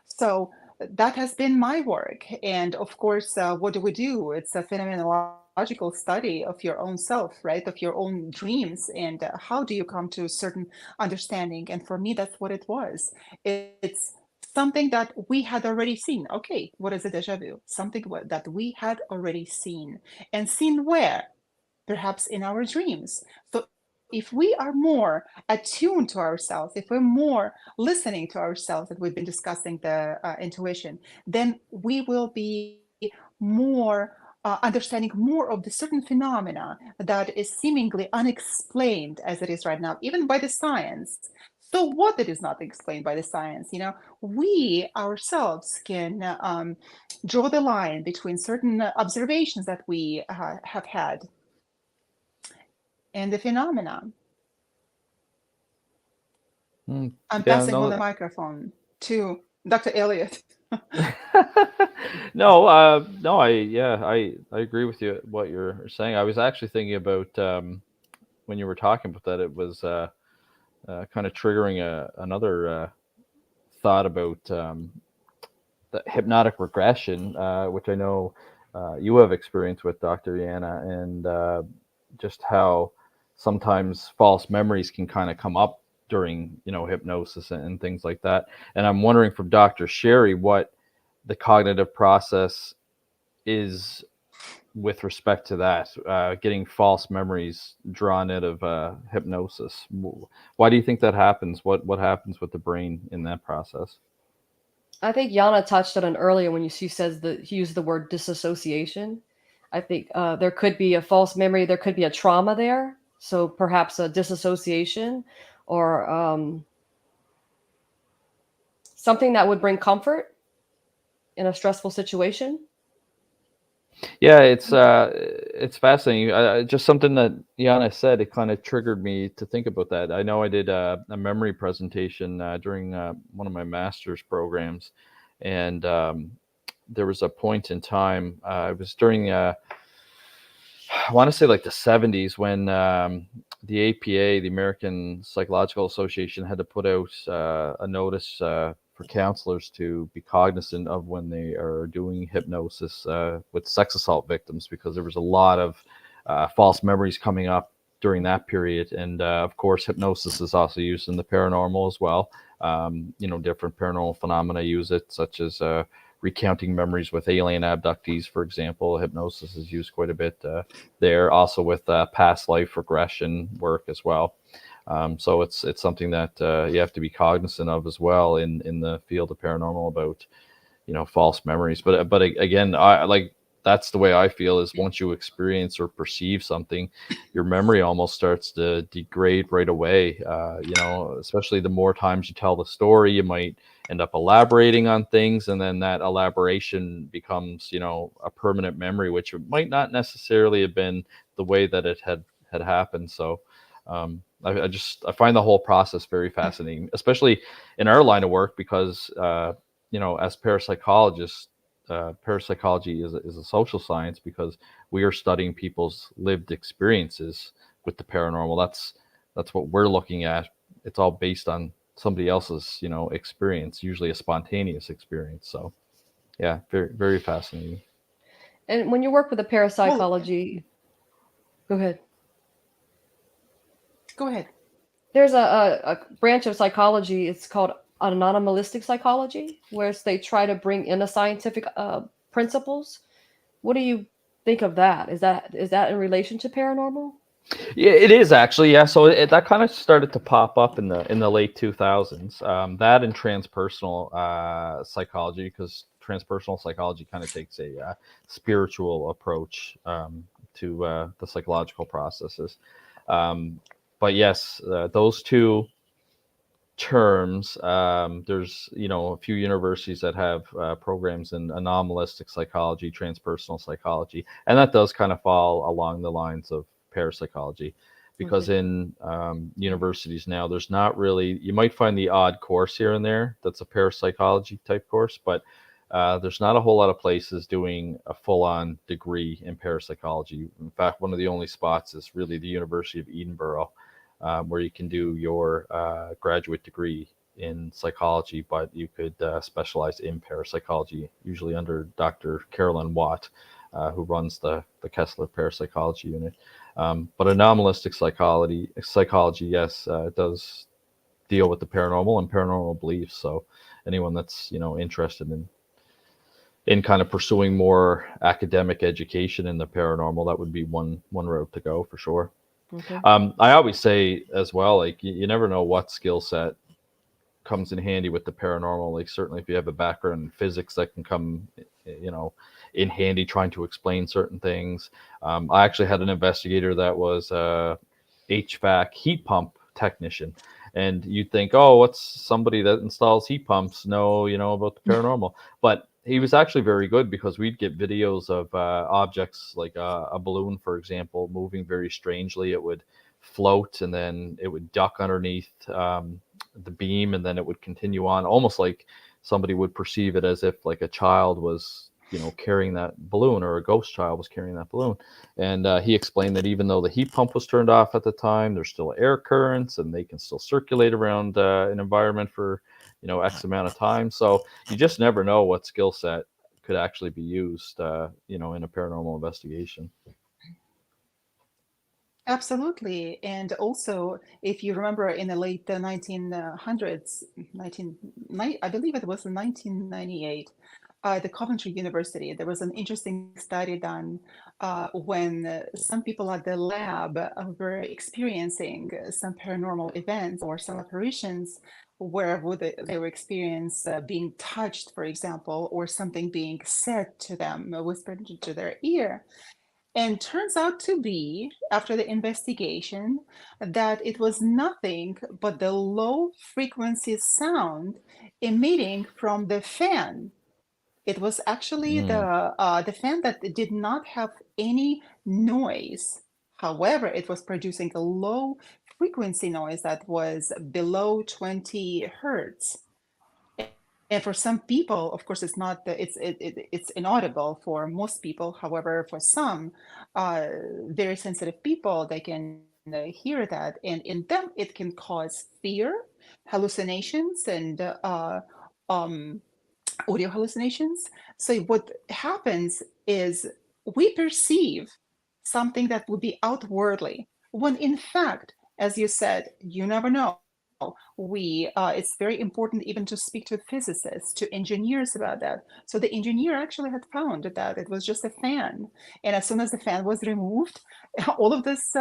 So that has been my work. And of course, what do we do? It's a phenomenological study of your own self, right? Of your own dreams. And how do you come to a certain understanding? And for me, that's what it was. It's something that we had already seen. Okay, what is a deja vu? Something that we had already seen. And seen where? Perhaps in our dreams. So if we are more attuned to ourselves, if we're more listening to ourselves, that we've been discussing the intuition, then we will be more understanding more of the certain phenomena that is seemingly unexplained as it is right now, even by the science. So what it is not explained by the science, we ourselves can draw the line between certain observations that we have had and the phenomenon. I'm passing on the microphone to Dr. Elliott. No, I agree with you what you're saying. I was actually thinking about when you were talking about that, it was kind of triggering another thought about the hypnotic regression, which I know you have experience with, Dr. Yana, and just how sometimes false memories can kind of come up during hypnosis and things like that. And I'm wondering from Dr. Sherry what the cognitive process is with respect to that, getting false memories drawn out of hypnosis. Why do you think that happens? What happens with the brain in that process? I think Yana touched on it earlier when she says that he used the word disassociation. I think there could be a false memory, there could be a trauma there, so perhaps a disassociation or something that would bring comfort in a stressful situation. Yeah, it's fascinating. Just something that Yana said, it kind of triggered me to think about that. I know I did a memory presentation during one of my master's programs, and there was a point in time. It was during I want to say like the 70s when the APA, the American Psychological Association, had to put out a notice for counselors to be cognizant of when they are doing hypnosis with sex assault victims, because there was a lot of false memories coming up during that period. And of course, hypnosis is also used in the paranormal as well. Different paranormal phenomena use it, such as recounting memories with alien abductees, for example. Hypnosis is used quite a bit there, also with past life regression work as well. So it's something that you have to be cognizant of as well in the field of paranormal, about false memories. But again, I like, that's the way I feel, is once you experience or perceive something, your memory almost starts to degrade right away. Especially the more times you tell the story, you might end up elaborating on things, and then that elaboration becomes a permanent memory, which might not necessarily have been the way that it had happened. So I find the whole process very fascinating, especially in our line of work, because as parapsychologists, parapsychology is a social science, because we are studying people's lived experiences with the paranormal. That's what we're looking at. It's all based on somebody else's experience, usually a spontaneous experience. So yeah, very, very fascinating. And when you work with a Well, parapsychology, go ahead. go ahead. There's a branch of psychology. It's called anomalistic psychology, where they try to bring in a scientific principles. What do you think of that? Is that in relation to paranormal? Yeah, it is actually. Yeah, so that kind of started to pop up in the late 2000s. That and transpersonal psychology, because transpersonal psychology kind of takes a spiritual approach to the psychological processes. Um, but yes, those two terms. There's a few universities that have programs in anomalistic psychology, transpersonal psychology, and that does kind of fall along the lines of parapsychology, because Okay. in universities now, there's not really, you might find the odd course here and there that's a parapsychology type course, but there's not a whole lot of places doing a full-on degree in parapsychology. In fact, one of the only spots is really the University of Edinburgh, where you can do your graduate degree in psychology, but you could specialize in parapsychology, usually under Dr. Carolyn Watt, who runs the Kessler Parapsychology Unit. But anomalistic psychology, yes, it does deal with the paranormal and paranormal beliefs. So anyone that's interested in kind of pursuing more academic education in the paranormal, that would be one route to go for sure. Okay. I always say as well, like you never know what skill set comes in handy with the paranormal. Like certainly if you have a background in physics, that can come, you know, in handy trying to explain certain things. I actually had an investigator that was a HVAC heat pump technician. And you'd think, oh, what's somebody that installs heat pumps know, about the paranormal? But he was actually very good, because we'd get videos of objects like a balloon, for example, moving very strangely. It would float and then it would duck underneath the beam, and then it would continue on, almost like somebody would perceive it as if like a child was carrying that balloon, or a ghost child was carrying that balloon. And he explained that even though the heat pump was turned off at the time, there's still air currents and they can still circulate around an environment for X amount of time. So you just never know what skill set could actually be used in a paranormal investigation. Absolutely. And also, if you remember in the late 1900s, 19, I believe it was in 1998, the Coventry University, there was an interesting study done when some people at the lab were experiencing some paranormal events or some apparitions, where they were experience being touched, for example, or something being said to them, whispered into their ear. And turns out to be, after the investigation, that it was nothing but the low frequency sound emitting from the fan. It was actually Mm. the fan that did not have any noise. However, it was producing a low frequency noise that was below 20 hertz. And for some people, of course, it's not it's inaudible for most people. However, for some very sensitive people, they can hear that, and in them, it can cause fear, hallucinations, and um, audio hallucinations. So what happens is we perceive something that would be outwardly, when in fact, as you said, you never know. It's very important even to speak to physicists, to engineers about that. So the engineer actually had found that it was just a fan, and as soon as the fan was removed, all of this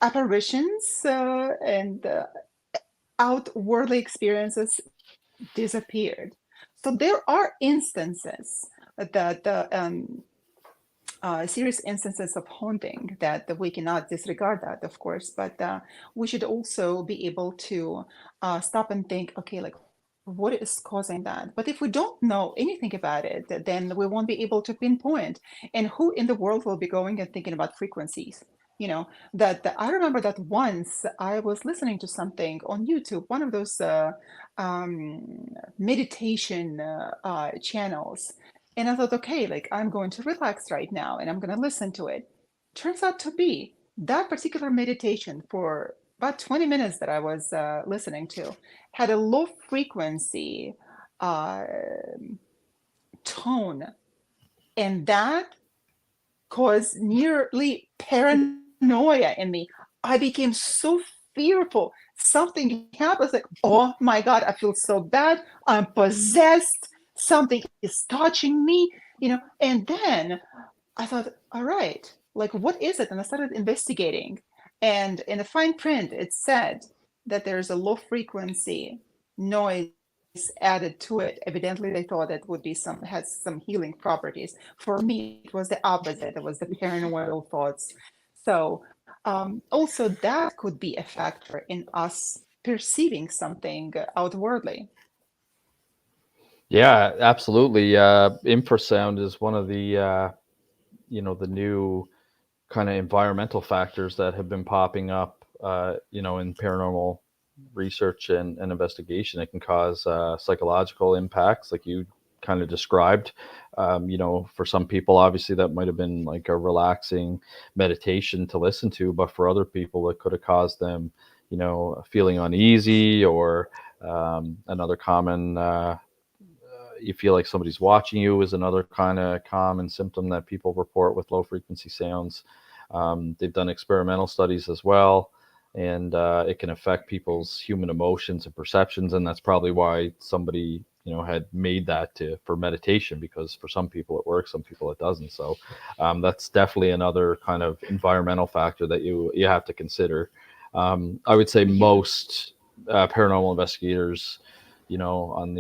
apparitions and outwardly experiences disappeared. So there are instances that serious instances of haunting that we cannot disregard that, of course, but we should also be able to stop and think, okay, like what is causing that? But if we don't know anything about it, then we won't be able to pinpoint. And who in the world will be going and thinking about frequencies? You know, that I remember that once I was listening to something on YouTube, one of those meditation channels. And I thought, okay, like I'm going to relax right now and I'm going to listen to it. Turns out to be that particular meditation for about 20 minutes that I was listening to had a low frequency uh, tone. And that caused nearly paranoia in me. I became so fearful. Something happens like, oh my God, I feel so bad. I'm possessed. Something is touching me, And then I thought, all right, like, what is it? And I started investigating. And in the fine print, it said that there's a low frequency noise added to it. Evidently, they thought it would be has some healing properties. For me, it was the opposite. It was the paranoidal thoughts. So also that could be a factor in us perceiving something outwardly. Yeah, absolutely. Infrasound is one of the new kind of environmental factors that have been popping up, in paranormal research and investigation. It can cause psychological impacts, like you kind of described. For some people, obviously, that might have been like a relaxing meditation to listen to, but for other people, it could have caused them, feeling uneasy, or another common. You feel like somebody's watching you is another kind of common symptom that people report with low frequency sounds. They've done experimental studies as well, and it can affect people's human emotions and perceptions. And that's probably why somebody, had made that for meditation, because for some people it works, some people it doesn't. So that's definitely another kind of environmental factor that you have to consider. I would say most paranormal investigators, on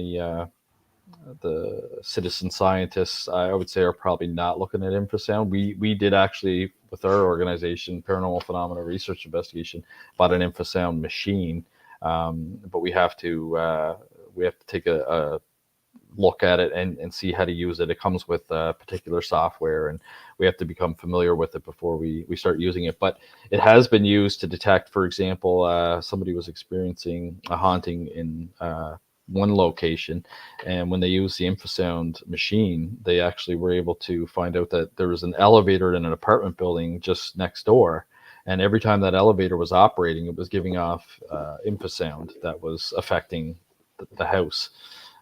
the citizen scientists, I would say, are probably not looking at infrasound. We did actually, with our organization, Paranormal Phenomena Research Investigation, bought an infrasound machine, but we have to take a look at it and see how to use it. It comes with particular software, and we have to become familiar with it before we start using it. But it has been used to detect, for example, somebody was experiencing a haunting in one location, and when they used the infrasound machine, they actually were able to find out that there was an elevator in an apartment building just next door, and every time that elevator was operating, it was giving off infrasound that was affecting the house,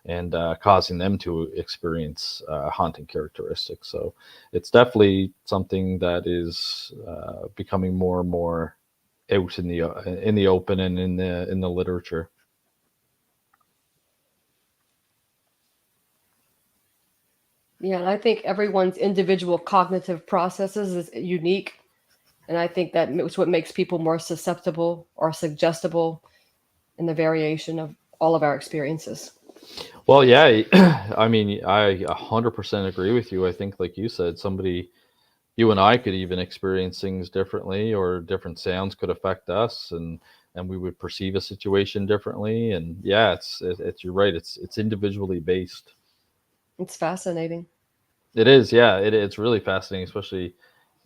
and causing them to experience haunting characteristics. So it's definitely something that is becoming more and more out in the open and in the literature. Yeah, and I think everyone's individual cognitive processes is unique. And I think that's what makes people more susceptible or suggestible in the variation of all of our experiences. Well, yeah, I mean, I 100% agree with you. I think, like you said, you and I could even experience things differently, or different sounds could affect us, and we would perceive a situation differently. And yeah, it's you're right. It's individually based. It's fascinating. It is, yeah. It's really fascinating, especially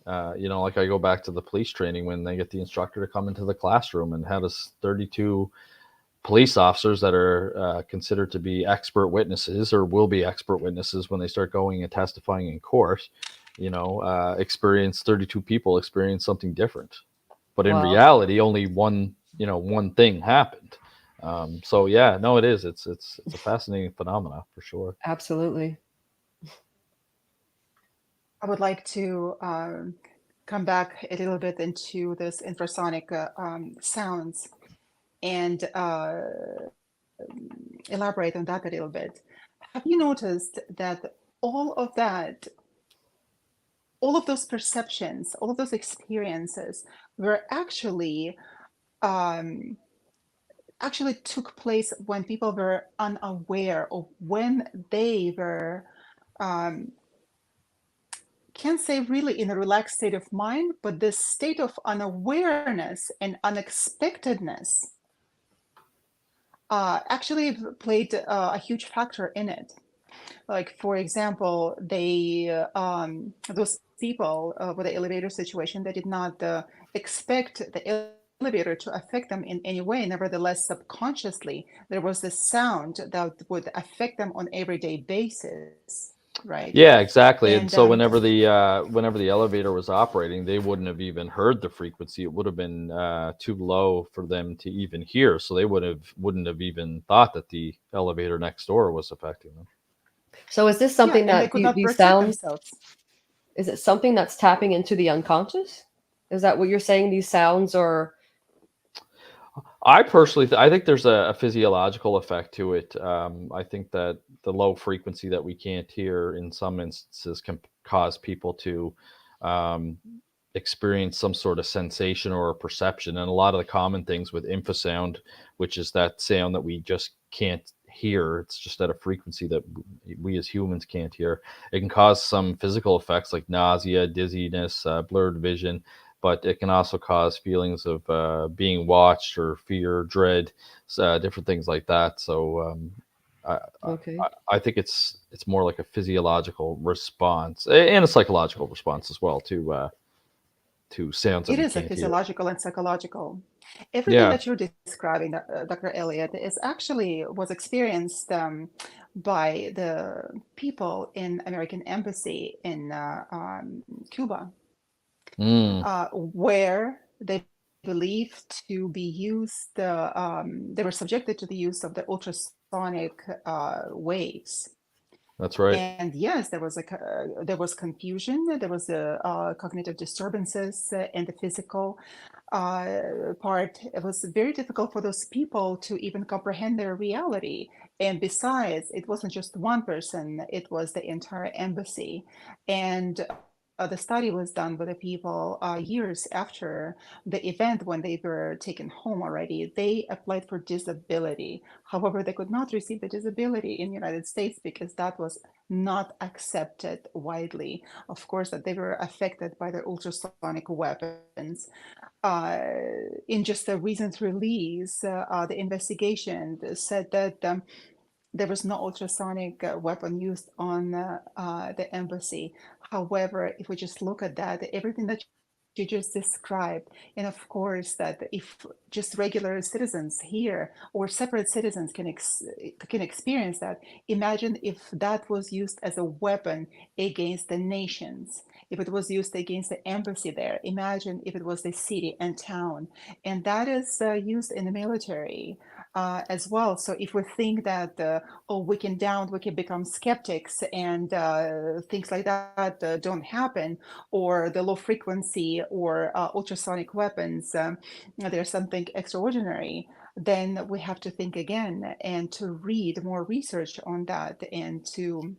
like I go back to the police training when they get the instructor to come into the classroom and have us 32 police officers that are considered to be expert witnesses or will be expert witnesses when they start going and testifying in court. Experience 32 people experience something different, but in Wow. reality, only one thing happened. So yeah, no, it is. It's a fascinating phenomena for sure. Absolutely. I would like to come back a little bit into this infrasonic sounds and elaborate on that a little bit. Have you noticed that all of that, all of those perceptions, all of those experiences were um, actually took place when people were unaware, or when they were can't say really in a relaxed state of mind, but this state of unawareness and unexpectedness actually played a huge factor in it. Like, for example, those people with the elevator situation, they did not expect the elevator to affect them in any way. Nevertheless, subconsciously, there was this sound that would affect them on everyday basis, right? Yeah, exactly. And And so whenever the elevator was operating, they wouldn't have even heard the frequency. It would have been too low for them to even hear. So they wouldn't have even thought that the elevator next door was affecting them. So is this yeah, something and they that could not these protect sounds, themselves. is it something that's tapping into the unconscious? Is that what you're saying? These sounds or I personally, I think there's a physiological effect to it. I think that the low frequency that we can't hear in some instances can cause people to um, experience some sort of sensation or a perception. And a lot of the common things with infrasound, which is that sound that we just can't hear, it's just at a frequency that we as humans can't hear. It can cause some physical effects like nausea, dizziness, blurred vision, but it can also cause feelings of being watched or fear, dread, different things like that. So I, okay. I think it's more like a physiological response and a psychological response as well to sounds that It we is a can't hear. physiological and psychological. Everything Yeah. that you're describing, Dr. Elliott, is actually was experienced by the people in American embassy in Cuba, Mm, where they believed to be used. They were subjected to the use of the ultrasonic waves. that's right. And yes, there was confusion, there was cognitive disturbances in the physical part. It was very difficult for those people to even comprehend their reality. And besides, it wasn't just one person, it was the entire embassy. And the study was done with the people years after the event when they were taken home already. They applied for disability. However, they could not receive the disability in the United States because that was not accepted widely. Of course, that they were affected by the ultrasonic weapons. In just a recent release, the investigation said that there was no ultrasonic weapon used on the embassy. However, if we just look at that, everything that you just described, and of course that if just regular citizens here or separate citizens can experience that, imagine if that was used as a weapon against the nations. If it was used against the embassy there, imagine if it was the city and town. And that is used in the military as well. So if we think that, oh, we can down, we can become skeptics and things like that don't happen, or the low frequency or ultrasonic weapons, there's something extraordinary, then we have to think again and to read more research on that and to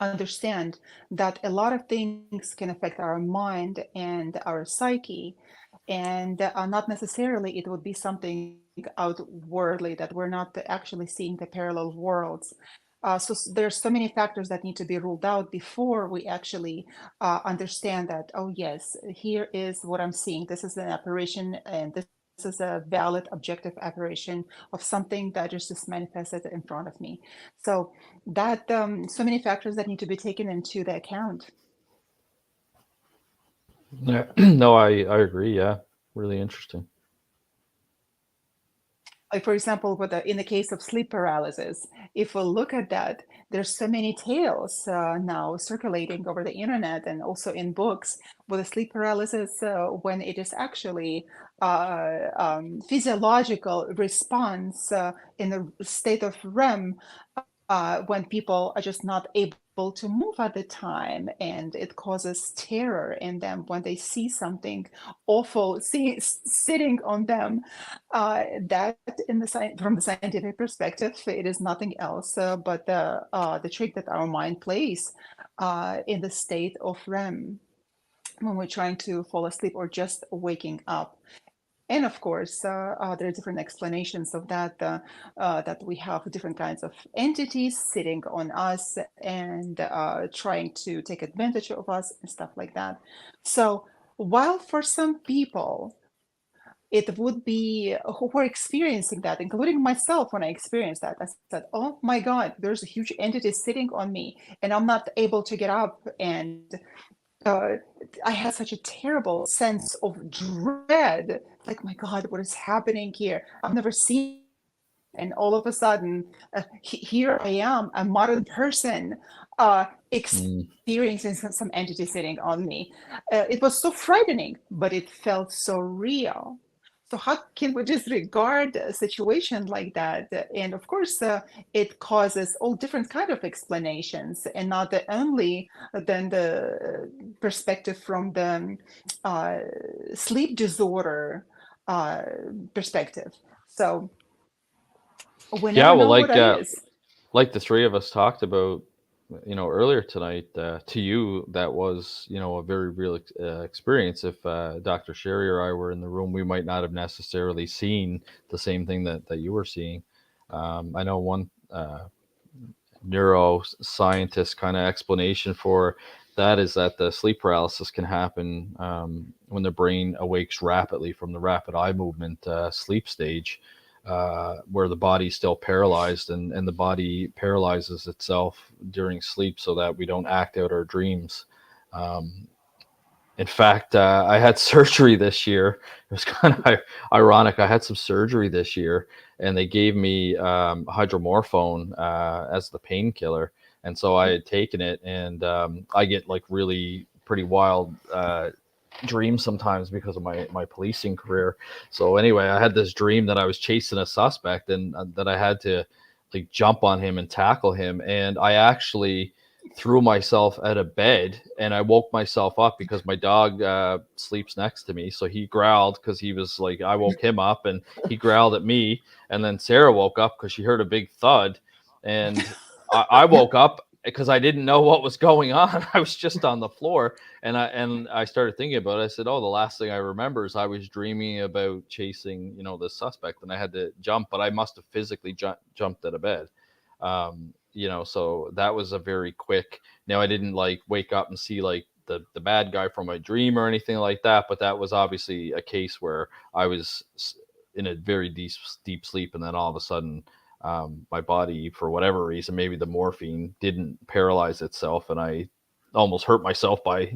understand that a lot of things can affect our mind and our psyche, and not necessarily it would be something outwardly, that we're not actually seeing the parallel worlds. There's so many factors that need to be ruled out before we actually understand that, oh yes, here is what I'm seeing, this is an apparition and this is is a valid objective apparition of something that is just manifested in front of me. So that so many factors that need to be taken into the account. Yeah. No, I agree. Yeah, really interesting. Like, for example, in the case of sleep paralysis, if we look at that, there's so many tales now circulating over the internet and also in books with the sleep paralysis when it is actually physiological response in the state of REM when people are just not able to move at the time, and it causes terror in them when they see something awful sitting on them. That, from the scientific perspective, it is nothing else but the trick that our mind plays in the state of REM when we're trying to fall asleep or just waking up. And of course, there are different explanations of that, that we have different kinds of entities sitting on us and trying to take advantage of us and stuff like that. So while for some people, it would be who were experiencing that, including myself when I experienced that, I said, oh my God, there's a huge entity sitting on me and I'm not able to get up. And uh, I had such a terrible sense of dread. Like, my God, what is happening here? I've never seen. And all of a sudden, here I am, a modern person, experiencing some entity sitting on me. It was so frightening, but it felt so real. So how can we disregard a situation like that? And of course, it causes all different kind of explanations, and not the only then the perspective from the sleep disorder perspective. So we Yeah, never well, know what it is. like the three of us talked about, earlier tonight, to you, that was, a very real experience. If Dr. Sherry or I were in the room, we might not have necessarily seen the same thing that you were seeing. I know one neuroscientist kind of explanation for that is that the sleep paralysis can happen when the brain awakes rapidly from the rapid eye movement sleep stage, where the body's still paralyzed, and the body paralyzes itself during sleep so that we don't act out our dreams. Um, in fact, I had surgery this year. It was kind of ironic. I had some surgery this year, and they gave me hydromorphone as the painkiller. And so I had taken it, and I get like really pretty wild dreams sometimes because of my policing career. So anyway, I had this dream that I was chasing a suspect, and that I had to like jump on him and tackle him. And I actually threw myself out of bed, and I woke myself up because my dog sleeps next to me. So he growled because he was like, I woke him up, and he growled at me. And then Sarah woke up because she heard a big thud. And I woke up because I didn't know what was going on. I was just on the floor, and I started thinking about it. I said, oh, the last thing I remember is I was dreaming about chasing, the suspect, and I had to jump, but I must have physically jumped out of bed. So that was a very quick. Now, I didn't like wake up and see like the bad guy from my dream or anything like that, but that was obviously a case where I was in a very deep sleep, and then all of a sudden, my body, for whatever reason, maybe the morphine didn't paralyze itself, and I almost hurt myself by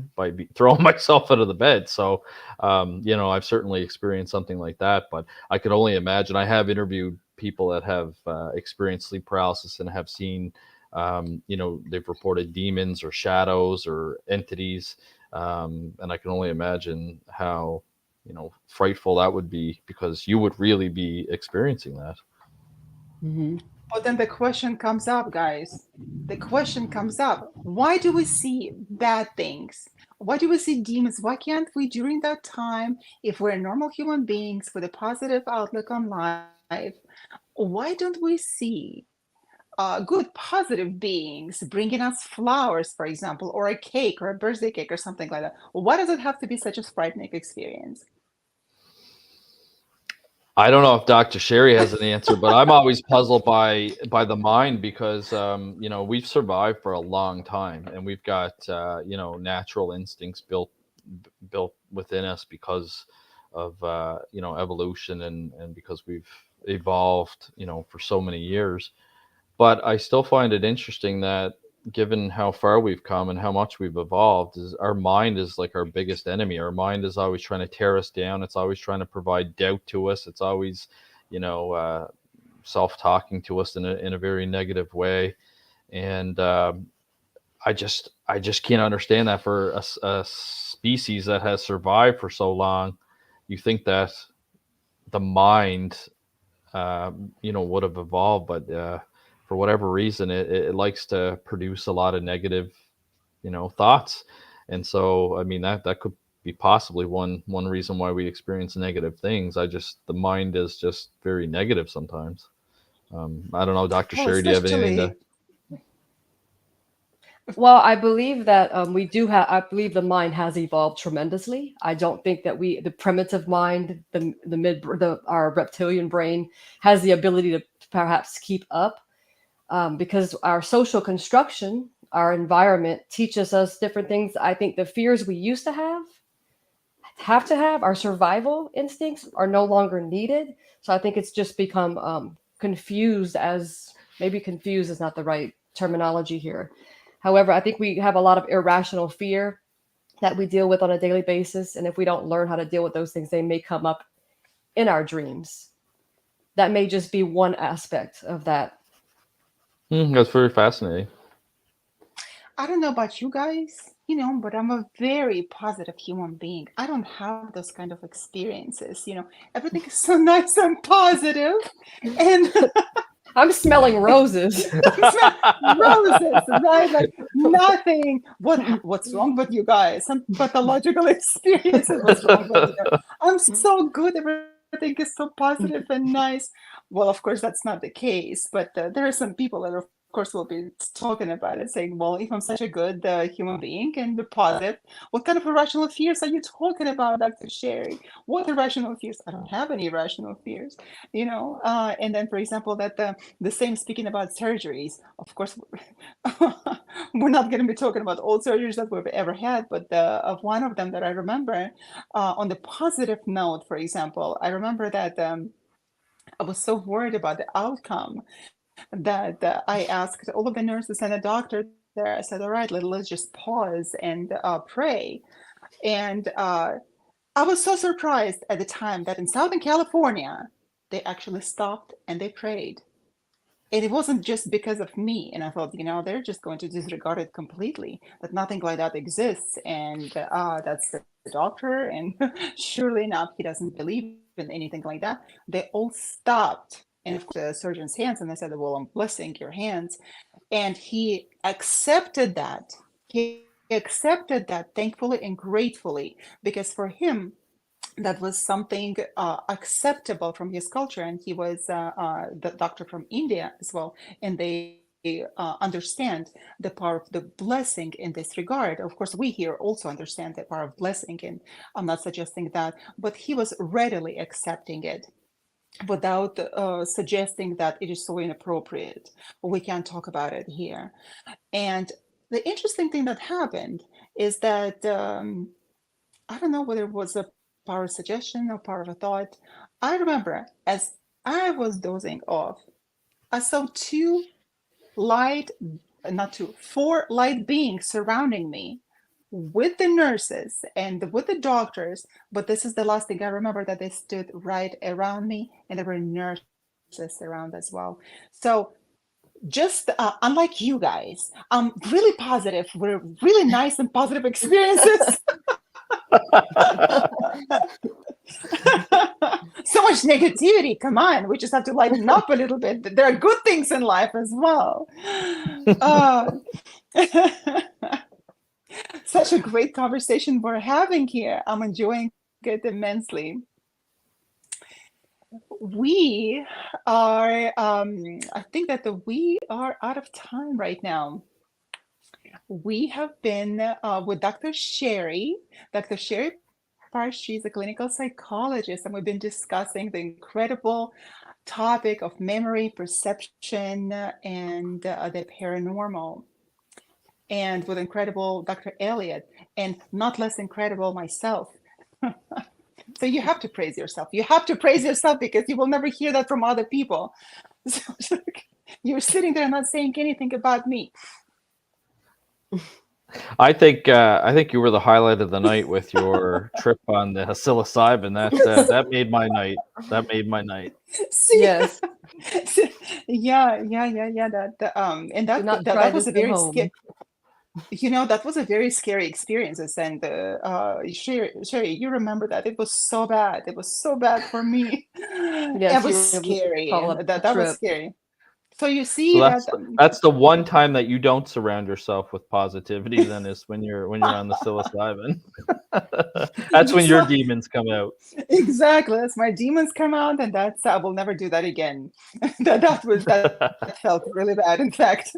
throwing myself out of the bed. So, I've certainly experienced something like that, but I could only imagine. I have interviewed people that have experienced sleep paralysis and have seen, they've reported demons or shadows or entities, and I can only imagine how, frightful that would be, because you would really be experiencing that. But then the question comes up, guys. The question comes up. Why do we see bad things? Why do we see demons? Why can't we, during that time, if we're normal human beings with a positive outlook on life, why don't we see good, positive beings bringing us flowers, for example, or a cake or a birthday cake or something like that? Why does it have to be such a frightening experience? I don't know if Dr. Sherry has an answer, but I'm always puzzled by the mind, because we've survived for a long time, and we've got natural instincts built within us because evolution, and because we've evolved, for so many years. But I still find it interesting that, given how far we've come and how much we've evolved, is our mind is like our biggest enemy. Our mind is always trying to tear us down. It's always trying to provide doubt to us. It's always, self-talking to us in a very negative way. And I just can't understand that for a species that has survived for so long. You think that the mind, would have evolved, but for whatever reason, it likes to produce a lot of negative, thoughts. And so, I mean, that could be possibly one reason why we experience negative things. The mind is just very negative sometimes. I don't know, Dr. Well, Sherry, do you have anything to? especially Well, I believe that we do have. I believe the mind has evolved tremendously. I don't think that the primitive mind, our reptilian brain, has the ability to perhaps keep up, because our social construction, our environment teaches us different things. I think the fears we used to have, our survival instincts are no longer needed. So I think it's just become confused. As maybe confused is not the right terminology here. However, I think we have a lot of irrational fear that we deal with on a daily basis. And if we don't learn how to deal with those things, they may come up in our dreams. That may just be one aspect of that. That's very fascinating. I don't know about you guys, but I'm a very positive human being. I don't have those kind of experiences. Everything is so nice and positive, and I'm smelling roses. roses, right? Like nothing. What's wrong with you guys? Some pathological experiences. What's wrong with you? I'm so good. Everything is so positive and nice. Well, of course, that's not the case. But there are some people that, of course, will be talking about it, saying, "Well, if I'm such a good human being and positive, what kind of irrational fears are you talking about, Dr. Sherry? What irrational fears? I don't have any irrational fears." And then, for example, that the same speaking about surgeries. Of course, we're not going to be talking about all surgeries that we've ever had, but of one of them that I remember, on the positive note, for example, I remember that I was so worried about the outcome that I asked all of the nurses and the doctor there. I said, "All right, let's just pause and pray." And I was so surprised at the time that in Southern California, they actually stopped and they prayed. And it wasn't just because of me. And I thought, they're just going to disregard it completely, that nothing like that exists. And that's the doctor. And surely enough, he doesn't believe in anything like that. They all stopped. And of course, the surgeon's hands. And I said, "Well, I'm blessing your hands." And he accepted that. He accepted that thankfully and gratefully, because for him, that was something acceptable from his culture. And he was the doctor from India as well. And they understand the power of the blessing in this regard. Of course, we here also understand the power of blessing. And I'm not suggesting that, but he was readily accepting it without suggesting that it is so inappropriate. We can't talk about it here. And the interesting thing that happened is that I don't know whether it was a power of suggestion or power of a thought. I remember as I was dozing off, I saw four light beings surrounding me with the nurses and with the doctors. But this is the last thing I remember, that they stood right around me, and there were nurses around as well. So just unlike you guys, I'm really positive. We're really nice and positive experiences. So much negativity. Come on, we just have to lighten up a little bit. There are good things in life as well. Such a great conversation we're having here. I'm enjoying it immensely. We are, I think that we are out of time right now. We have been with Dr. Sherry. Dr. Sherry Parsh, she's a clinical psychologist, and we've been discussing the incredible topic of memory, perception, and the paranormal. And with incredible Dr. Elliott, and not less incredible myself. So you have to praise yourself. You have to praise yourself because you will never hear that from other people. So it's like, you're sitting there not saying anything about me. I think you were the highlight of the night with your trip on the psilocybin. That made my night. That made my night. See? Yes. Yeah. And Do not that try was this a at very home. scary, that was a very scary experience. And Sherry, you remember that? It was so bad. It was so bad for me. Yes, It was we scary. call up the That was trip. scary. So you So see that. that's the one time that you don't surround yourself with positivity. Then is when you're on the psilocybin. That's when your So- demons come out. Exactly. That's my demons come out, and that's I will never do that again. that felt really bad, in fact.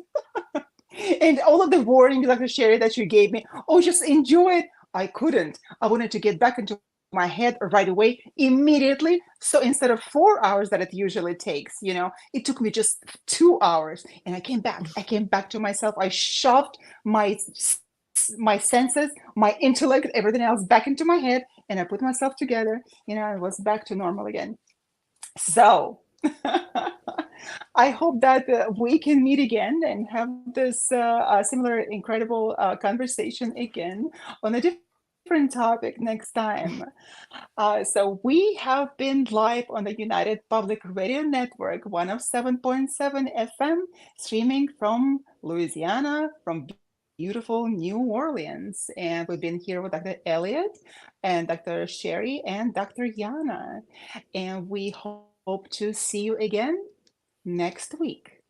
And all of the warnings, Dr. Sherry, that you gave me, oh, just enjoy it. I couldn't. I wanted to get back into my head right away, immediately. So instead of 4 hours that it usually takes, it took me just 2 hours. And I came back to myself. I shoved my senses, my intellect, everything else back into my head, and I put myself together. I was back to normal again. So I hope that we can meet again and have this similar incredible conversation again on a different topic next time. So we have been live on the United Public Radio Network, 107.7 FM, streaming from Louisiana, from beautiful New Orleans. And we've been here with Dr. Elliott and Dr. Sherry and Dr. Yana. And we hope to see you again next week.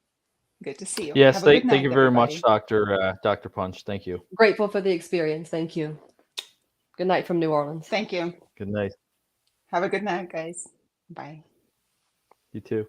Good to see you. Yes, Have a good night, thank you very everybody. much, Dr. Punch. Thank you. Grateful for the experience. Thank you. Good night from New Orleans. Thank you. Good night. Have a good night, guys. Bye. You too.